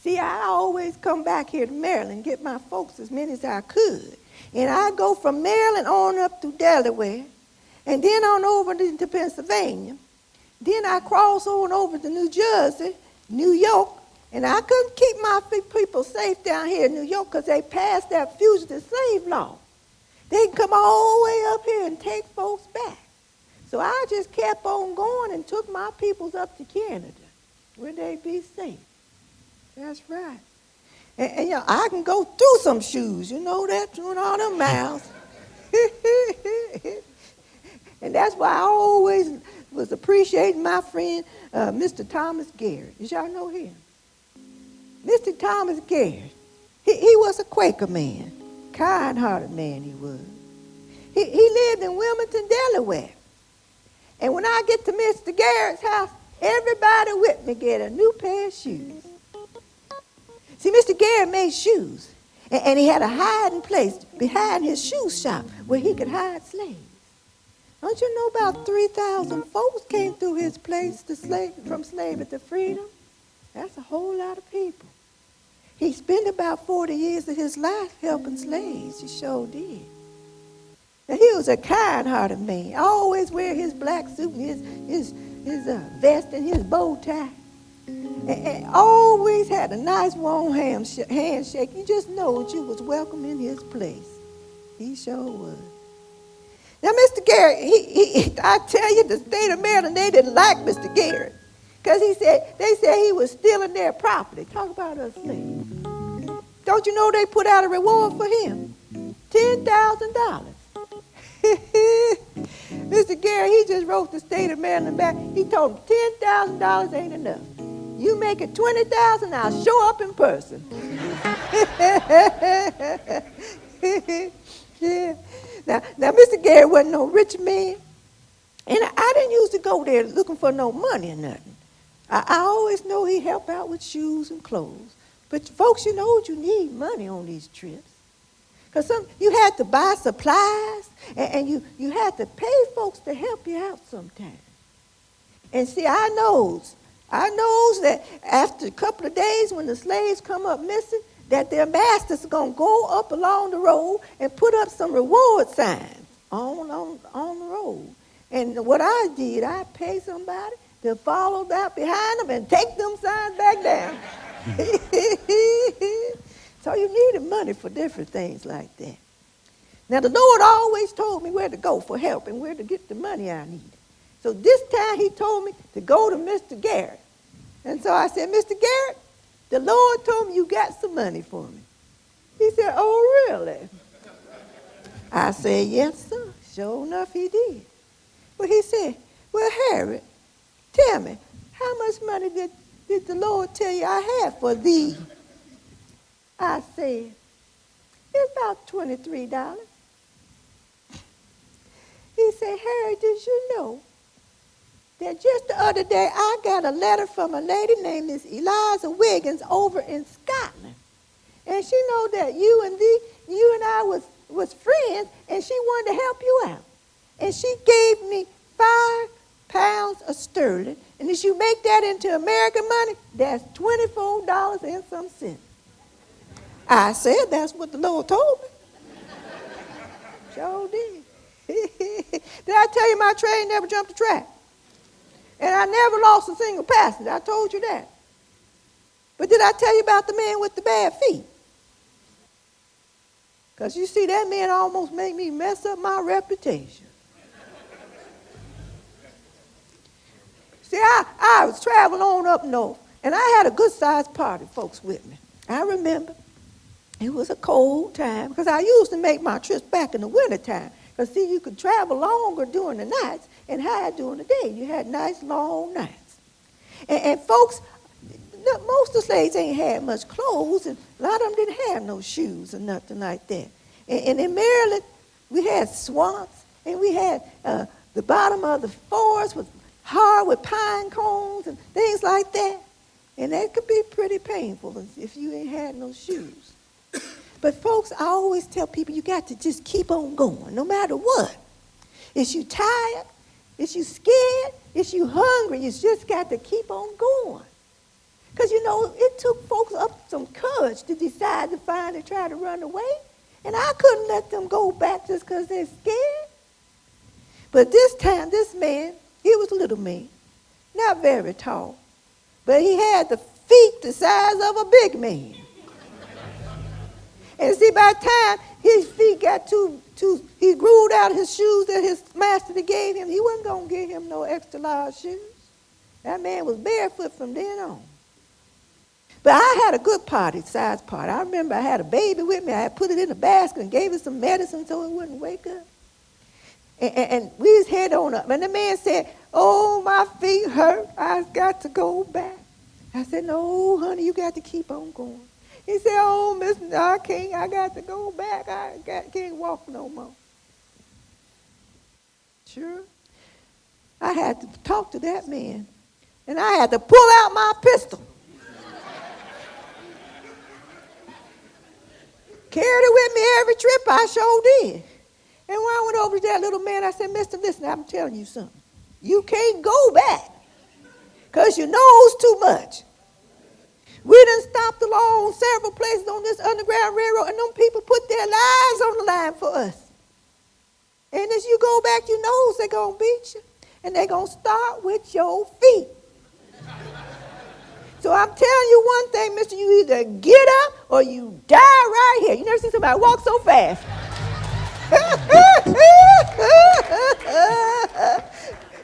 S2: See, I always come back here to Maryland and get my folks as many as I could. And I go from Maryland on up through Delaware, and then on over to Pennsylvania. Then I cross on over to New Jersey, New York, and I couldn't keep my people safe down here in New York because they passed that fugitive slave law. They can come all the way up here and take folks back. So I just kept on going and took my peoples up to Canada where they be safe. That's right. And you know, I can go through some shoes, you know that, doing all them miles. And that's why I always was appreciating my friend, Mr. Thomas Garrett. Did y'all know him? Mr. Thomas Garrett, he was a Quaker man, kind-hearted man he was. He lived in Wilmington, Delaware. And when I get to Mr. Garrett's house, everybody with me get a new pair of shoes. See, Mr. Garrett made shoes, and he had a hiding place behind his shoe shop where he could hide slaves. Don't you know about 3,000 folks came through his place from slavery to freedom? That's a whole lot of people. He spent about 40 years of his life helping slaves. He sure did. Now, he was a kind-hearted man. Always wear his black suit and his vest and his bow tie. And always had a nice warm handshake. You just know that you was welcome in his place. He sure was. Now, Mr. Garrett, I tell you, the state of Maryland, they didn't like Mr. Garrett. Because they said he was stealing their property. Talk about us slaves. Don't you know they put out a reward for him? $10,000. Mr. Garrett, he just wrote the state of Maryland back. He told them $10,000 ain't enough. You make it $20,000, I'll show up in person. Yeah. Now, Mr. Garrett wasn't no rich man, and I didn't used to go there looking for no money or nothing. I always know he help out with shoes and clothes. But folks, you know you need money on these trips. Because you had to buy supplies, and you had to pay folks to help you out sometimes. And see, I knows that after a couple of days when the slaves come up missing, that their masters are going to go up along the road and put up some reward signs on the road. And what I did, I paid somebody to follow that behind them and take them signs back down. So you needed money for different things like that. Now the Lord always told me where to go for help and where to get the money I needed. So this time he told me to go to Mr. Garrett. And so I said, Mr. Garrett, the Lord told me you got some money for me. He said, oh, really? I said, yes, sir. Sure enough, he did. But he said, well, Harriet, tell me, how much money did the Lord tell you I had for thee? I said, it's about $23. He said, Harriet, did you know that just the other day I got a letter from a lady named Miss Eliza Wiggins over in Scotland. And she know that you and I was friends, and she wanted to help you out. And she gave me 5 pounds of sterling. And if you make that into American money, that's $24 and some cents. I said, that's what the Lord told me. Sure did. Did I tell you my train never jumped the track? And I never lost a single passenger. I told you that. But did I tell you about the man with the bad feet? Because you see, that man almost made me mess up my reputation. See, I was traveling on up north, and I had a good-sized party, folks, with me. I remember it was a cold time, because I used to make my trips back in the wintertime. Because, see, you could travel longer during the nights and hide during the day. You had nice, long nights. And folks, most of the slaves ain't had much clothes, and a lot of them didn't have no shoes or nothing like that. And in Maryland, we had swamps, and we had the bottom of the forest was hard with pine cones and things like that. And that could be pretty painful if you ain't had no shoes. But folks, I always tell people you got to just keep on going, no matter what. If you tired, if you scared, if you hungry, you just got to keep on going. Because, you know, it took folks up some courage to decide to finally try to run away. And I couldn't let them go back just because they're scared. But this time, this man, he was a little man, not very tall. But he had the feet the size of a big man. And see, by the time his feet got he grew out his shoes that his master gave him, he wasn't going to give him no extra large shoes. That man was barefoot from then on. But I had a good size party. I remember I had a baby with me. I had put it in a basket and gave it some medicine so it wouldn't wake up. And we was head on up. And the man said, oh, my feet hurt. I've got to go back. I said, no, honey, you got to keep on going. He said, oh, Miss, I can't. I got to go back. Can't walk no more. Sure. I had to talk to that man. And I had to pull out my pistol. Carried it with me every trip. I sure did. And when I went over to that little man, I said, Mister, listen, I'm telling you something. You can't go back because you knows too much. We done stopped along several places on this Underground Railroad, and them people put their lives on the line for us. And as you go back, you know they're going to beat you. And they're going to start with your feet. So I'm telling you one thing, mister, you either get up or you die right here. You never seen somebody walk so fast.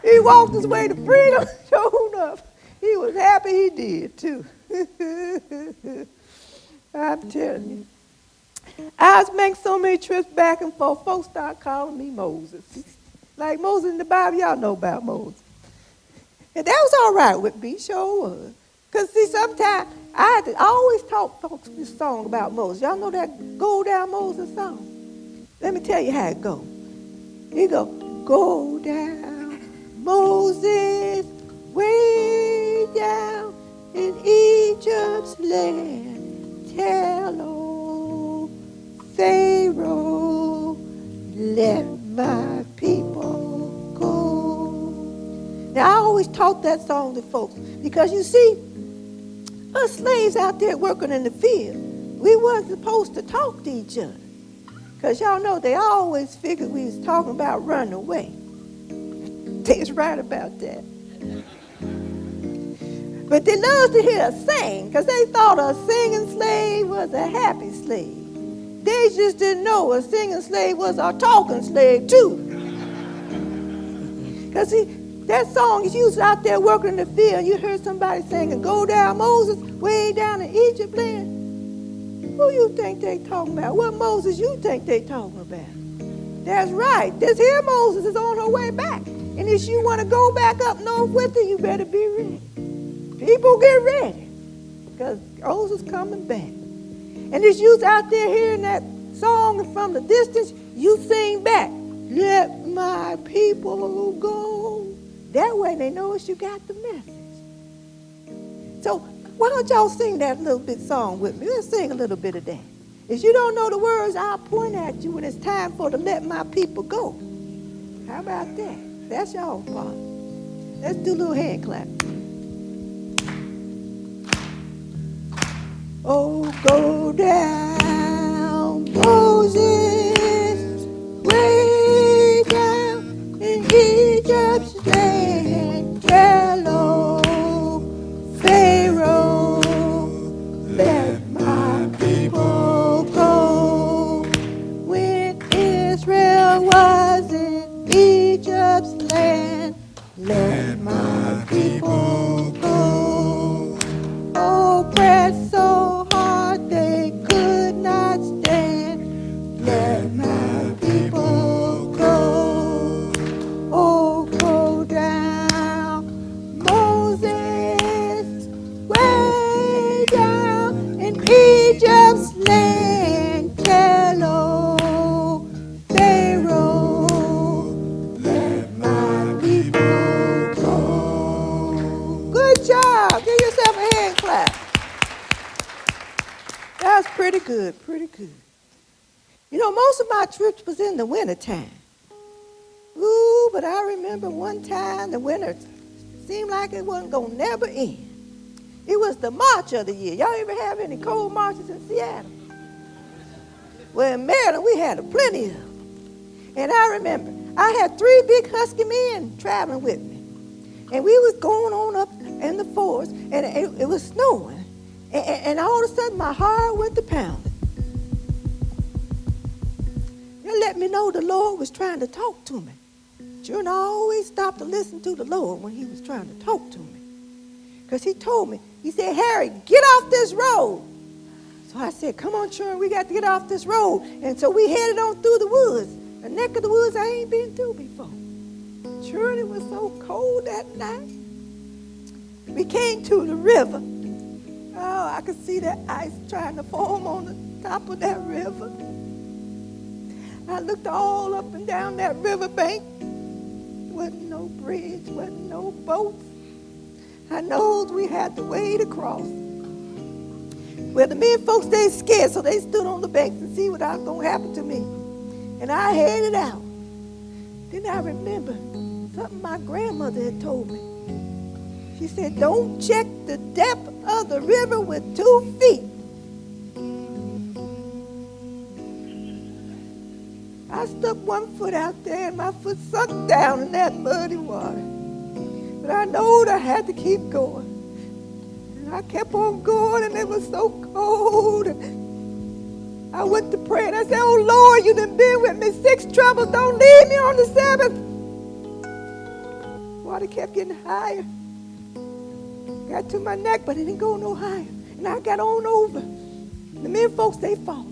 S2: He walked his way to freedom, sure enough. He was happy he did, too. I'm telling you. I was making so many trips back and forth, folks start calling me Moses. Like Moses in the Bible, y'all know about Moses. And that was all right with me, sure was. Because, see, sometimes I always taught folks this song about Moses. Y'all know that Go Down Moses song? Let me tell you how it goes. It go, go down Moses way way down in Egypt's land. Tell old Pharaoh, let my people go. Now, I always taught that song to folks because, you see, us slaves out there working in the field, we wasn't supposed to talk to each other. Because y'all know they always figured we was talking about running away. They was right about that. But they loved to hear us sing because they thought a singing slave was a happy slave. They just didn't know a singing slave was a talking slave too. Because see, that song is used out there working in the field. You heard somebody singing, "Go down, Moses, way down in Egypt land." Who you think they talking about? What Moses you think they talking about? That's right. This here Moses is on her way back. And if you want to go back up north with her, you better be ready. People get ready. Because Moses coming back. And as you out there hearing that song from the distance, you sing back, "Let my people go." That way they know you got the message. So why don't y'all sing that little bit song with me? Let's sing a little bit of that. If you don't know the words, I'll point at you when it's time for to let my people go. How about that? That's y'all part. Let's do a little hand clap. Oh, go down, Moses, way down in Egypt's land. Hello, Pharaoh, let my people go. When Israel was in Egypt's land, let my people go. Oh, press so hard they could not stand. Let my people go. Oh, go down, Moses, way down in Egypt's land. Tell old Pharaoh, let my people go. Good job. Give yourself a hand clap. That's pretty good, pretty good. You know, most of my trips was in the wintertime. Ooh, but I remember one time the winter seemed like it wasn't going to never end. It was the March of the year. Y'all ever have any cold marches in Seattle? Well, in Maryland, we had plenty of them. And I remember I had 3 big husky men traveling with me. And we was going on up in the forest, and it was snowing. And all of a sudden, my heart went to pounding. That let me know the Lord was trying to talk to me. Sure, I always stopped to listen to the Lord when he was trying to talk to me. Because he told me, he said, "Harry, get off this road." So I said, "Come on, children, we got to get off this road." And so we headed on through the woods, a neck of the woods I ain't been through before. Sure, it was so cold that night. We came to the river. Oh, I could see that ice trying to form on the top of that river. I looked all up and down that riverbank. Wasn't no bridge, wasn't no boats. I know we had to wade across. Well, the men folks, they scared, so they stood on the banks and see what was going to happen to me. And I headed out. Then I remember something my grandmother had told me. She said, "Don't check the depth of the river with 2 feet. I stuck one foot out there and my foot sunk down in that muddy water. But I knowed I had to keep going. And I kept on going, and it was so cold. I went to pray and I said, "Oh Lord, you done been with me 6 troubles. Don't leave me on the Sabbath." Water kept getting higher. Got to my neck, but it didn't go no higher. And I got on over. The men folks, they followed.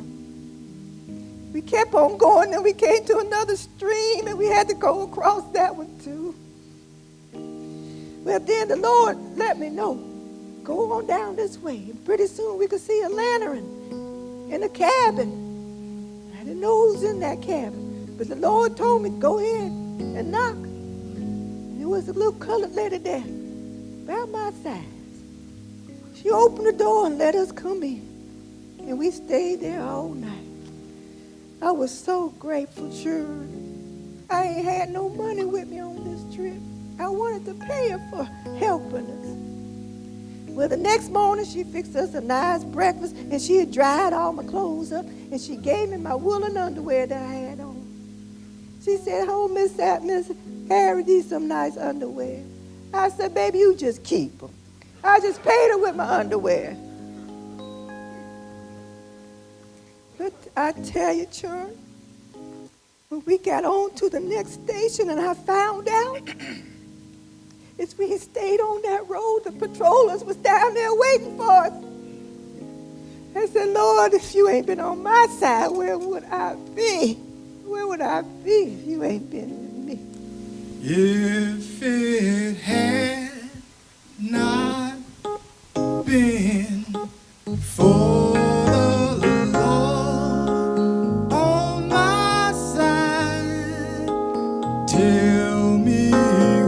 S2: We kept on going, and we came to another stream, and we had to go across that one too. Well, then the Lord let me know, go on down this way. And pretty soon we could see a lantern in a cabin. I didn't know who was in that cabin, but the Lord told me, go in and knock. And there was a little colored lady there. about my size. She opened the door and let us come in. And we stayed there all night. I was so grateful, sure. I ain't had no money with me on this trip. I wanted to pay her for helping us. Well, the next morning, she fixed us a nice breakfast, and she had dried all my clothes up, and she gave me my woolen underwear that I had on. She said, "Oh, Miss Harriet, these some nice underwear." I said, "Baby, you just keep them." I just paid her with my underwear. But I tell you, children, when we got on to the next station and I found out, as we stayed on that road, the patrollers was down there waiting for us. I said, "Lord, if you ain't been on my side, where would I be? Where would I be if you ain't been with me?"
S1: If it had not been for the Lord on my side, tell me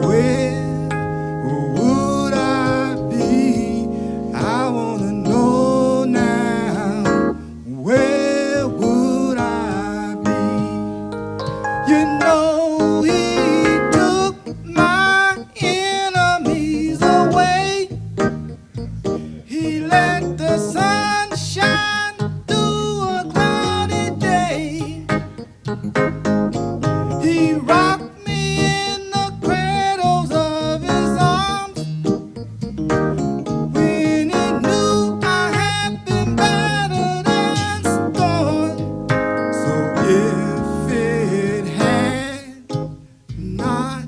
S1: where would I be? I want to know now, where would I be? You know he took my enemies away. He let the sun shine through a cloudy day. He rocked me in the cradles of his arms when he knew I had been battered and scorned. So if it had not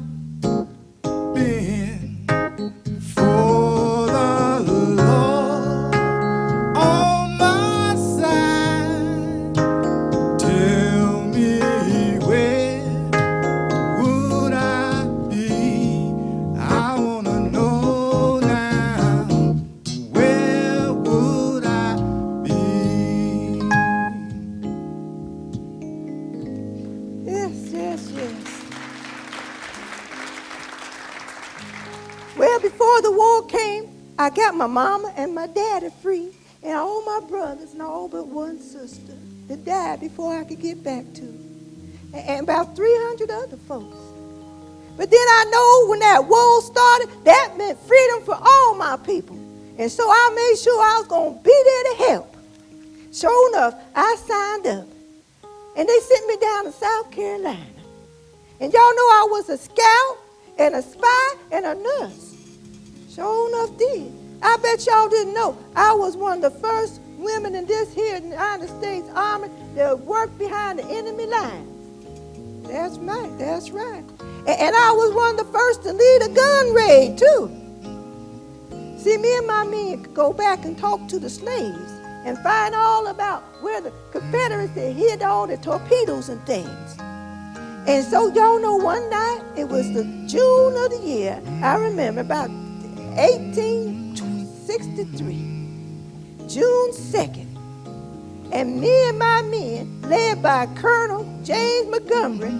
S1: been for the Lord on my side, tell me where would I be? I want to know now, where would I be?
S2: Yes, yes, yes. Well, before the war came, I got my mama and my daddy free, and all my brothers and all but one sister that died before I could get back to them, and about 300 other folks. But then I know when that war started, that meant freedom for all my people. And so I made sure I was going to be there to help. Sure enough, I signed up. And they sent me down to South Carolina. And y'all know I was a scout and a spy and a nurse. Sure enough did. I bet y'all didn't know I was one of the first women in this here United States Army that worked behind the enemy lines. That's right, that's right. And I was one of the first to lead a gun raid, too. See, me and my men could go back and talk to the slaves and find all about where the Confederates had hid all the torpedoes and things. And so y'all know one night, it was the June of the year, I remember, about 1863, June 2nd. And me and my men, led by Colonel James Montgomery,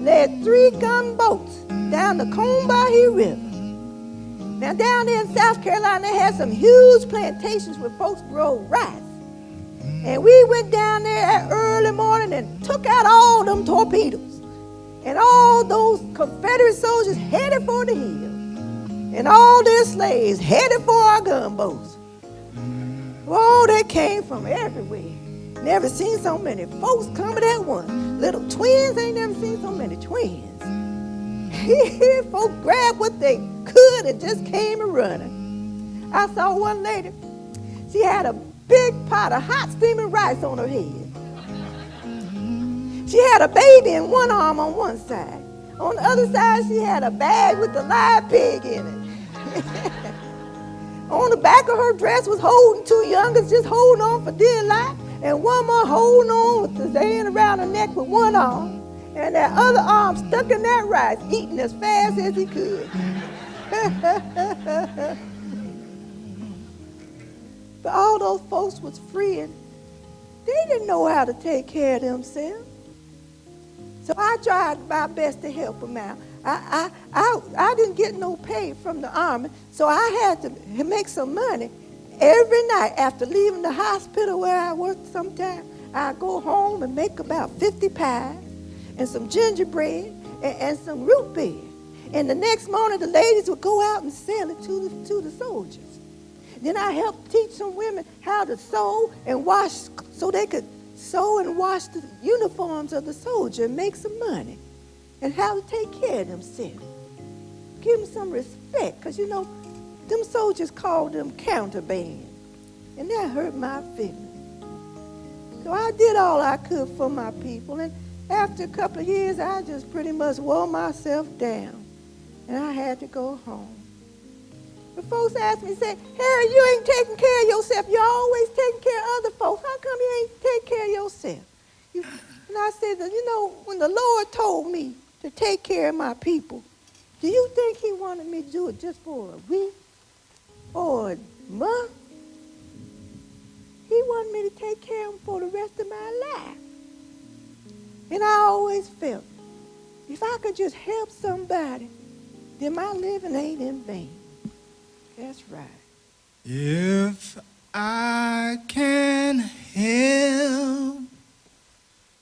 S2: led 3 gunboats down the Tacoma River. Now down there in South Carolina, they had some huge plantations where folks grow rice. And we went down there at early morning and took out all them torpedoes. And all those Confederate soldiers headed for the hill. And all their slaves headed for our gunboats. Oh, they came from everywhere. Never seen so many folks coming at once. Little twins ain't never seen so many twins. Folks grabbed what they could and just came running. I saw one lady. She had a big pot of hot steaming rice on her head. She had a baby in one arm on one side. On the other side, she had a bag with a live pig in it. On the back of her dress was holding 2 youngers just holding on for dear life, and one more holding on with his hand around her neck with one arm, and that other arm stuck in that rice, eating as fast as he could. But all those folks was free, and they didn't know how to take care of themselves. So I tried my best to help them out. I didn't get no pay from the Army, so I had to make some money. Every night after leaving the hospital where I worked sometime, I'd go home and make about 50 pies and some gingerbread and some root beer. And the next morning, the ladies would go out and sell it to the soldiers. Then I helped teach some women how to sew and wash so they could sew and wash the uniforms of the soldier and make some money. And how to take care of themselves. Give them some respect, because, you know, them soldiers called them counterband. And that hurt my feelings. So I did all I could for my people. And after a couple of years, I just pretty much wore myself down. And I had to go home. But folks asked me, say, Harry, you ain't taking care of yourself. You're always taking care of other folks. How come you ain't taking care of yourself? And I said, you know, when the Lord told me to take care of my people, do you think he wanted me to do it just for a week or a month? He wanted me to take care of them for the rest of my life. And I always felt, if I could just help somebody, then my living ain't in vain. That's right.
S1: If I can help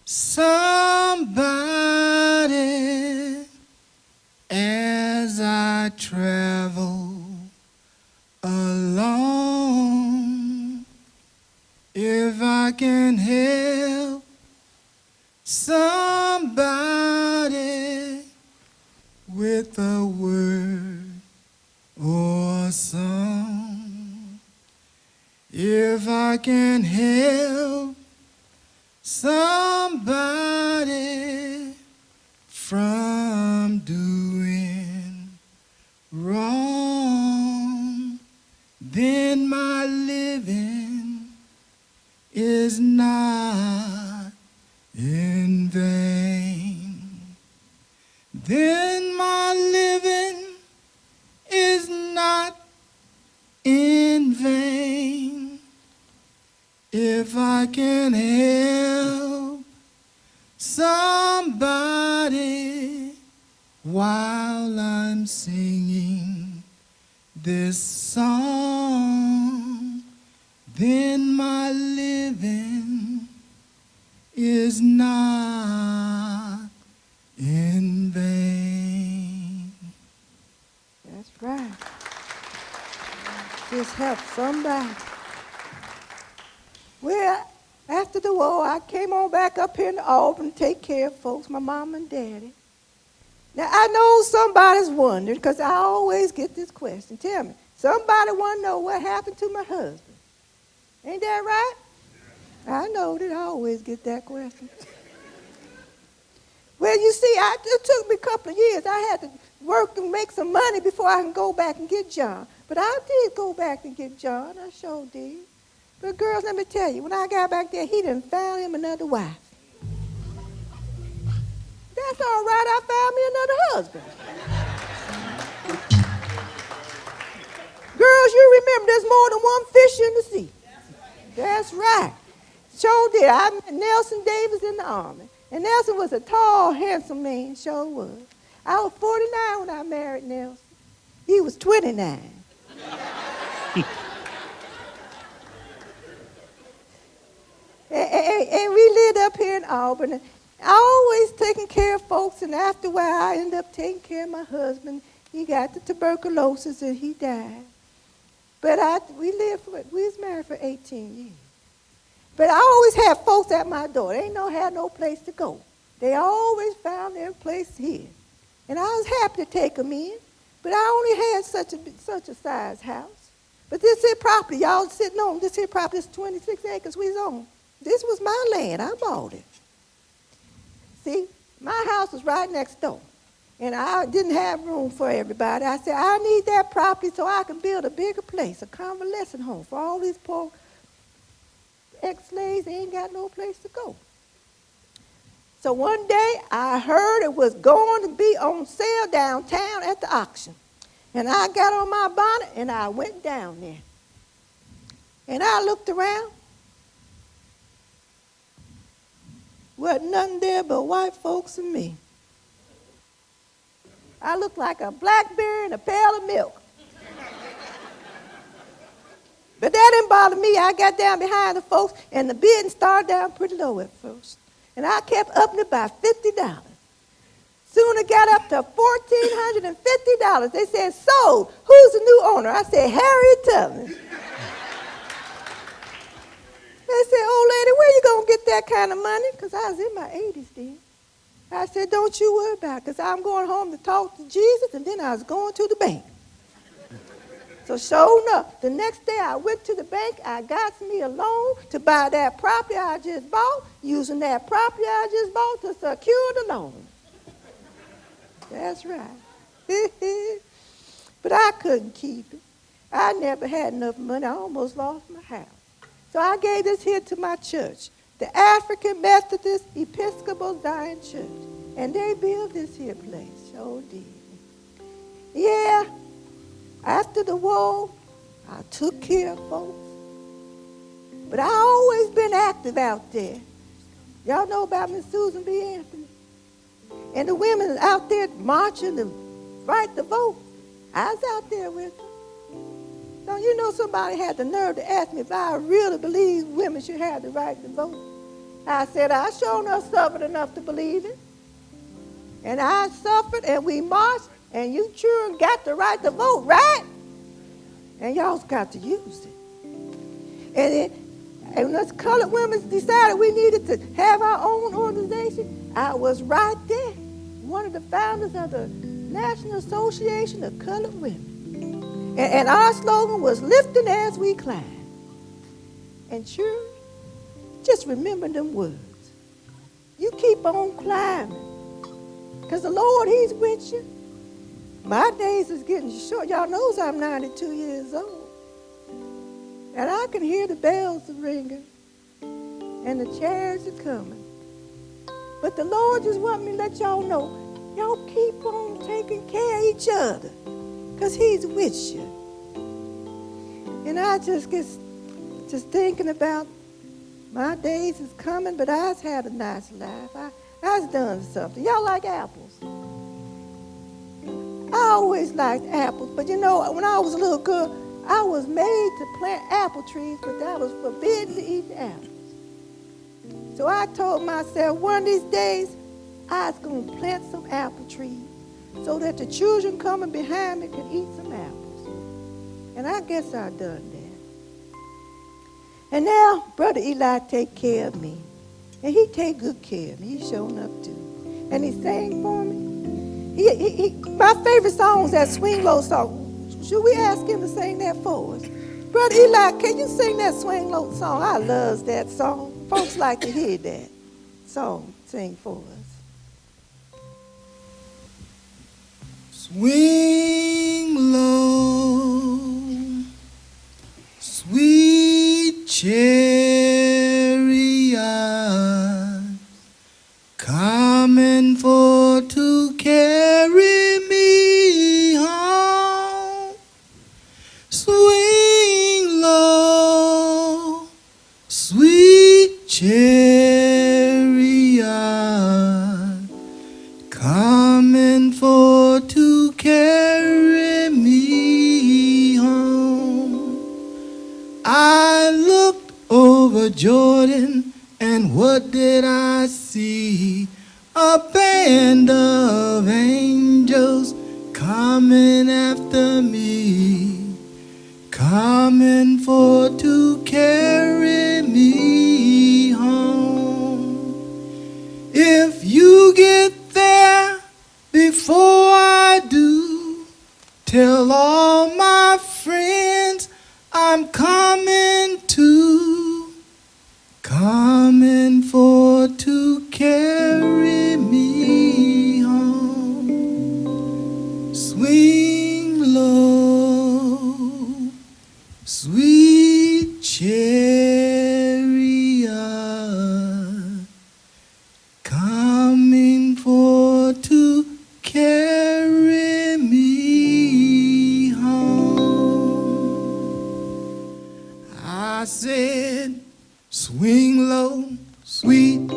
S1: somebody as I travel alone, if I can help somebody with a word or a song, if I can help somebody from doing wrong, then my living is not in vain. Then my living is not in vain. If I can help somebody while I'm singing this song, then my living is not in vain.
S2: That's right. Just help somebody. Well, after the war, I came on back up here to Auburn to take care of folks, my mom and daddy. Now, I know somebody's wondering, because I always get this question. Tell me, somebody want to know what happened to my husband. Ain't that right? I know that I always get that question. Well, you see, it took me a couple of years. I had to work and make some money before I can go back and get John. But I did go back and get John. I sure did. But girls, let me tell you, when I got back there, he done found him another wife. That's all right, I found me another husband. Girls, you remember there's more than one fish in the sea. That's right. Sure did. I met Nelson Davis in the Army. And Nelson was a tall, handsome man, sure was. I was 49 when I married Nelson. He was 29. and we lived up here in Auburn. And I always taking care of folks, and after a while I ended up taking care of my husband. He got the tuberculosis and he died. But we was married for 18 years. But I always had folks at my door. They ain't had no place to go. They always found their place here. And I was happy to take them in. But I only had such a size house. But this here property, y'all sitting on, this here property is 26 acres we was on. This was my land. I bought it. See, my house was right next door. And I didn't have room for everybody. I said, I need that property so I can build a bigger place, a convalescent home for all these poor ex-slaves. They ain't got no place to go. So one day I heard it was going to be on sale downtown at the auction. And I got on my bonnet and I went down there. And I looked around. Wasn't nothing there but white folks and me. I looked like a blackberry in a pail of milk. But that didn't bother me. I got down behind the folks, and the bidding started down pretty low at first. And I kept upping it by $50. Soon it got up to $1,450. They said, sold. Who's the new owner? I said, Harriet Tubman. They said, old lady, where you going to get that kind of money? Because I was in my 80s then. I said, don't you worry about it, because I'm going home to talk to Jesus, and then I was going to the bank. So sure enough, the next day I went to the bank, I got me a loan to buy that property I just bought, using that property I just bought to secure the loan. That's right. But I couldn't keep it. I never had enough money. I almost lost my house. So I gave this here to my church, the African Methodist Episcopal Zion Church. And they built this here place. Sure did. Yeah, after the war, I took care of folks. But I always been active out there. Y'all know about Miss Susan B. Anthony? And the women out there marching to fight the vote. I was out there with them. Now, you know, somebody had the nerve to ask me if I really believe women should have the right to vote. I said, I sure enough suffered enough to believe it. And I suffered, and we marched, and you children got the right to vote, right? And y'all's got to use it. And when us colored women decided we needed to have our own organization, I was right there, one of the founders of the National Association of Colored Women. And our slogan was lifting as we climb. And sure, just remember them words. You keep on climbing. Because the Lord, he's with you. My days is getting short. Y'all knows I'm 92 years old. And I can hear the bells ringing. And the chariots are coming. But the Lord just want me to let y'all know, y'all keep on taking care of each other. Because he's with you. And I just get thinking about my days is coming, but I've had a nice life. I've done something. Y'all like apples? I always liked apples, but you know, when I was a little girl, I was made to plant apple trees, but I was forbidden to eat the apples. So I told myself one of these days, I was going to plant some apple trees so that the children coming behind me could eat some apples. And I guess I done that. And now, Brother Eli take care of me. And he take good care of me. He's showing up too. And he sang for me. My favorite song is that Swing Low song. Should we ask him to sing that for us? Brother Eli, can you sing that Swing Low song? I love that song. Folks like to hear that song. Sing for us.
S1: Swing low, sweet chariot, coming for to carry me home. Swing low, sweet chariot, coming for to carry me home. I looked over Jordan, and what did I see? A band of angels coming after me, coming for to carry me home. If you get there before I do, tell all my friends I'm coming too, coming for to carry me home. Swing low, sweet chariot, coming for to carry me home. I said, swing low, sweet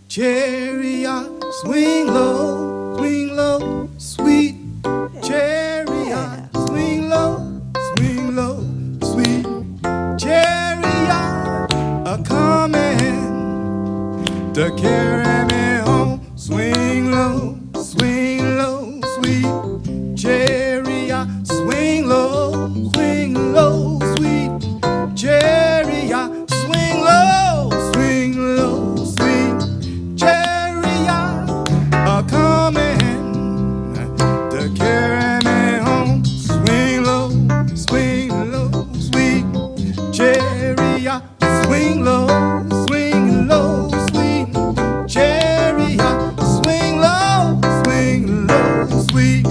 S1: chariot, swing low, sweet to carry me home. Swing low, sweet chariot. Swing low, sweet chariot. Swing low, sweet chariot. A coming to carry me home. Swing low, sweet chariot. Swing low, sweet chariot. Swing low, sweet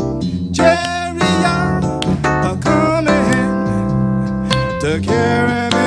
S1: chariot. A coming to carry me